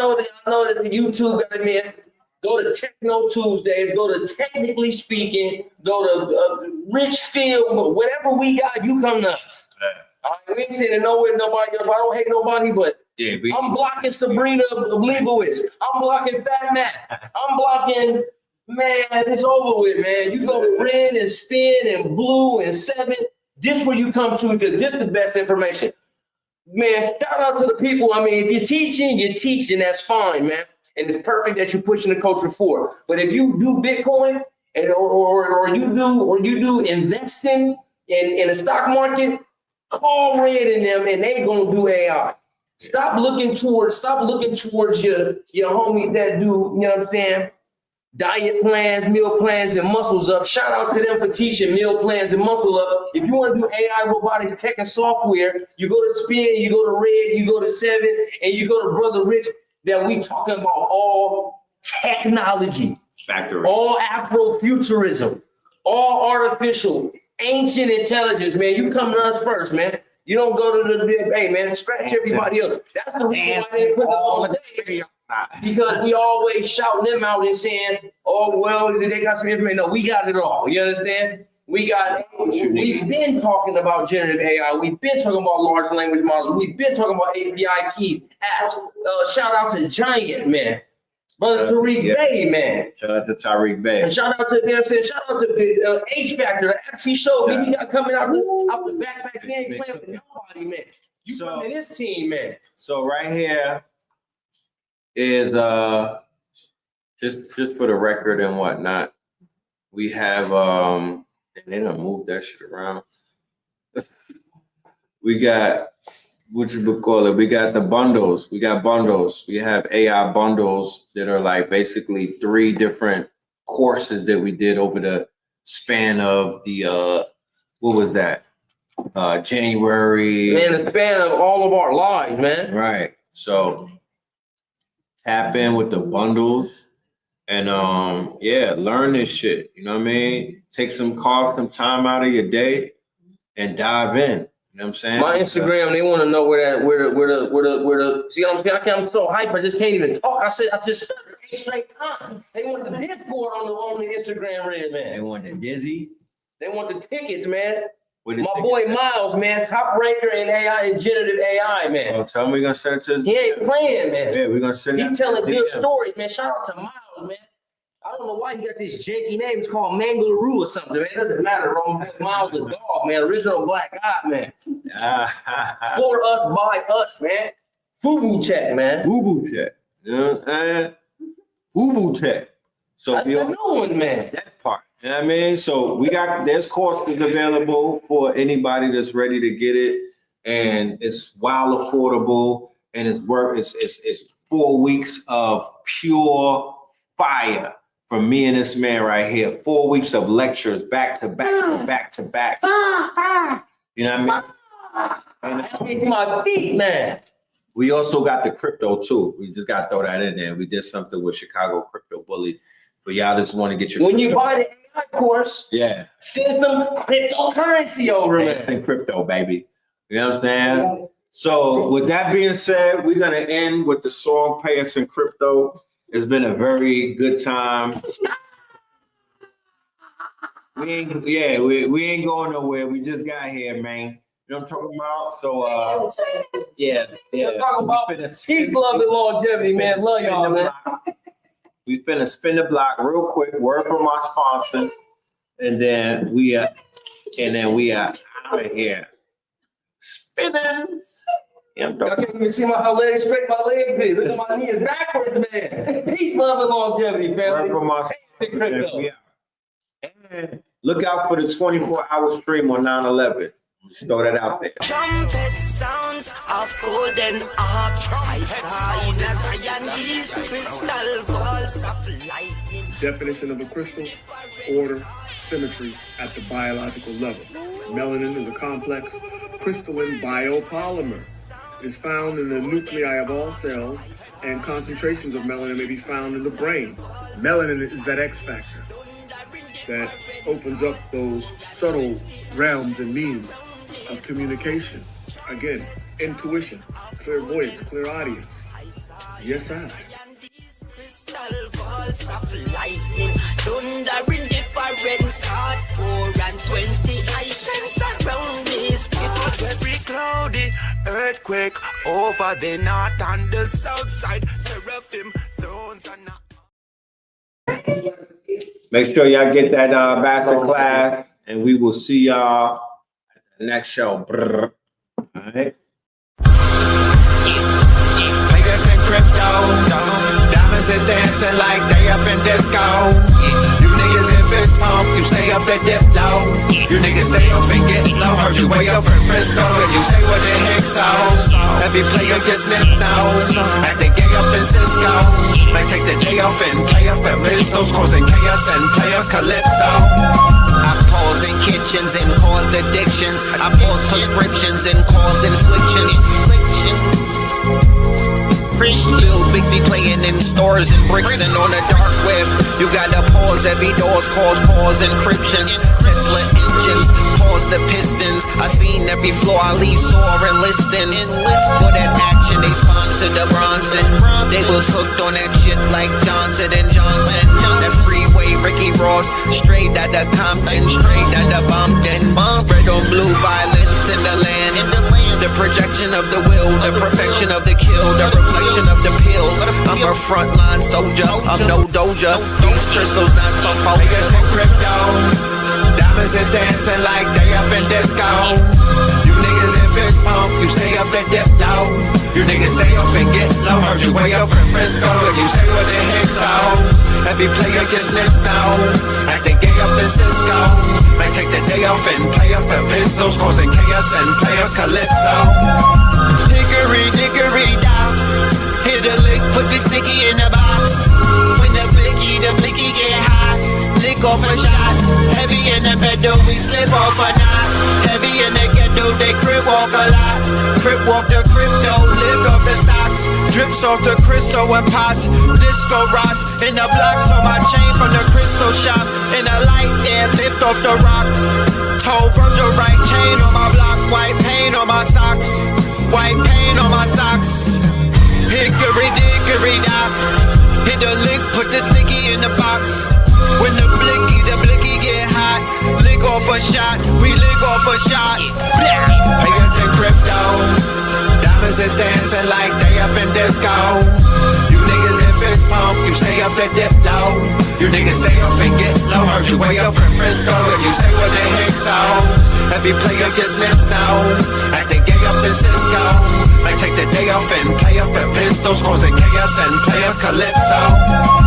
D: know that the YouTube got it, man. Go to Techno Tuesdays. Go to Technically Speaking. Go to Richfield. Whatever we got, you come nuts.
C: Yeah.
D: All right, we ain't sitting nowhere nobody else. I don't hate nobody, but
C: yeah,
D: I'm blocking Sabrina Leibowitz. I'm blocking Fat Matt. I'm blocking. Man, it's over with, man. You go to Red and Spin and Blue and 7. This where you come to because this is the best information. Man, shout out to the people. I mean, if you're teaching, that's fine, man. And it's perfect that you're pushing the culture forward. But if you do Bitcoin and or you do investing in the stock market, call Red in them and they gonna do AI. Stop looking towards your homies that do, you know what I'm saying, diet plans, meal plans, and muscles up. Shout out to them for teaching meal plans and muscle up. If you want to do AI, robotics, tech, and software, you go to Spin, you go to Red, you go to Seven, and you go to Brother Rich, that we talking about all technology,
C: factory,
D: all Afrofuturism, all artificial, ancient intelligence, man. You come to us first, man. You don't go to the, hey, man, scratch everybody else. That's the reason why they put us on stage. Because we always shouting them out and saying, oh, well, they got some information. No, we got it all. You understand? We've been talking about generative AI. We've been talking about large language models. We've been talking about API keys, apps. Shout out to Giant, man. Brother Tariq Bey, man.
C: Shout out to Tariq Bey.
D: And shout out to them, shout out to H Factor, the apps he showed me. He got coming out the backpack. He ain't playing with nobody, man. You come in this team, man.
C: So right here is just for the record and whatnot. We have they done moved that shit around. We got what you would call it. We got the bundles. We got bundles. We have AI bundles that are like basically 3 different courses that we did over the span of the what was that? January.
D: Man, the span of all of our lives, man.
C: Right. So tap in with the bundles and yeah, learn this shit. You know what I mean? Take some time out of your day and dive in. You know what I'm saying?
D: My Instagram, they want to know where the see what I'm saying? I'm so hyped, I just can't even talk. I just stuttered 8 straight times. They want the Discord on the Instagram, Red, man.
C: They want the Dizzy.
D: They want the tickets, man. My boy Miles, man, top ranker in AI and generative AI, man.
C: Oh, tell me we're gonna send it to.
D: He ain't playing, man.
C: Yeah, we're gonna send it.
D: He telling good stories, man. Shout out to Miles, man. I don't know why he got this janky name. It's called Mangaloo or something, man. It doesn't matter, bro. Miles the dog, man. Original black guy, man. For us, by us, man. Fubu Tech, man.
C: Fubu Tech. You know what I'm saying? Fubu Tech. So
D: that's the new one, man.
C: That part. You know what I mean? So there's courses available for anybody that's ready to get it. And it's wild affordable. And it's 4 weeks of pure fire from me and this man right here. 4 weeks of lectures back to back to back to back. You know what I mean?
D: It's my feet, man.
C: We also got the crypto too. We just got to throw that in there. We did something with Chicago Crypto Bully. But y'all just want to get your
D: when
C: crypto.
D: You buy the AI course,
C: yeah,
D: send them cryptocurrency over, man.
C: It's in crypto, baby. You know what I'm saying? Yeah. So with that being said, we're gonna end with the song "Pay Us in Crypto." It's been a very good time. We ain't going nowhere. We just got here, man. You know what I'm talking about? So yeah.
D: I'm talking about peace, love, and longevity, man. Love y'all, man.
C: We finna spin the block real quick. Word from our sponsors, and then we are out of here. Spinning.
D: I can't even see how legs straight my legs is. Look at my knees backwards, man. Peace, love, and longevity, family.
C: Word from our sponsors. And look out for the 24-hour stream on 9/11. Just throw that out there.
A: Trumpet sounds of golden harps. I saw in a Zion crystal balls of lightning.
L: Definition of a crystal: order, symmetry at the biological level. Melanin is a complex crystalline biopolymer. It is found in the nuclei of all cells, and concentrations of melanin may be found in the brain. Melanin is that X factor that opens up those subtle realms and means of communication. Again, intuition, clairvoyance, clairaudience. Yes, I.
A: Balls of lightning, thunder in difference, hard 4 and 20 oceans around this. It was very cloudy, earthquake over the north and the south side. Seraphim thrones and
C: Make sure y'all get that master class, and we will see y'all at the next show. Brr. All right.
A: Niggas in crypto, diamonds is dancing like they up in disco. You niggas in pump, you stay up at dip low. You niggas stay up and get low. Heard you way up in Frisco and you say what the heck so. Every player gets snipped nose. Acting gay up in Cisco. Might take the day off and play up at Mistos, causing chaos and play up Calypso. I pause in kitchens and caused addictions. I pause prescriptions and cause inflictions. Bill Bixby playing in stores and Brixton on the dark web. You gotta pause every doors, cause encryption. Tesla engines, pause the pistons. I seen every floor I leave sore and listing. For that action, they sponsored the Bronson. They was hooked on that shit like Johnson and Johnson. That freeway, Ricky Ross, straight out of Compton, straight out of Bumpton. Red on blue, violence in the land. The projection of the will, the perfection of the kill, the reflection of the pills. I'm a frontline soldier, I'm no doja. These crystals not from focus and crypto. Diamonds is dancing like they up in disco. You niggas in fist pump, you stay up and dip low. You niggas stay up and get low. Heard you way up in Frisco and you say what the heck so. Every player gets nipped now. Acting gay up in Cisco. Might take the day off and play up at Pistols, causing chaos and play up Calypso. Hickory dickory down. Hit a lick, put the sticky in the box. When the blicky get hot. Lick off a shot. Heavy in the pedal, we slip off a knot. Heavy in the ghetto, they crib walk a lot. Crib walk the crypto, lift off the stocks. Drips off the crystal and pots. Disco rods in the blocks on my chain from the crystal shop. In the light air, lift off the rock. Toe Virgil right chain on my block. White paint on my socks. White paint on my socks. Hickory dickory dock. Hit the lick, put the sticky in the box. When the blicky get hot. Lick off a shot, we lick off a shot. Payers in crypto. Diamonds is dancing like they up in disco. You niggas in fist pump, you stay up at dip low. You niggas stay up and get low. Heard you way up in Frisco and you say what the heck so. Every player gets nipped now. Acting gay up in Cisco. Might take the day off and play up at Pistols, causing chaos and play up Calypso.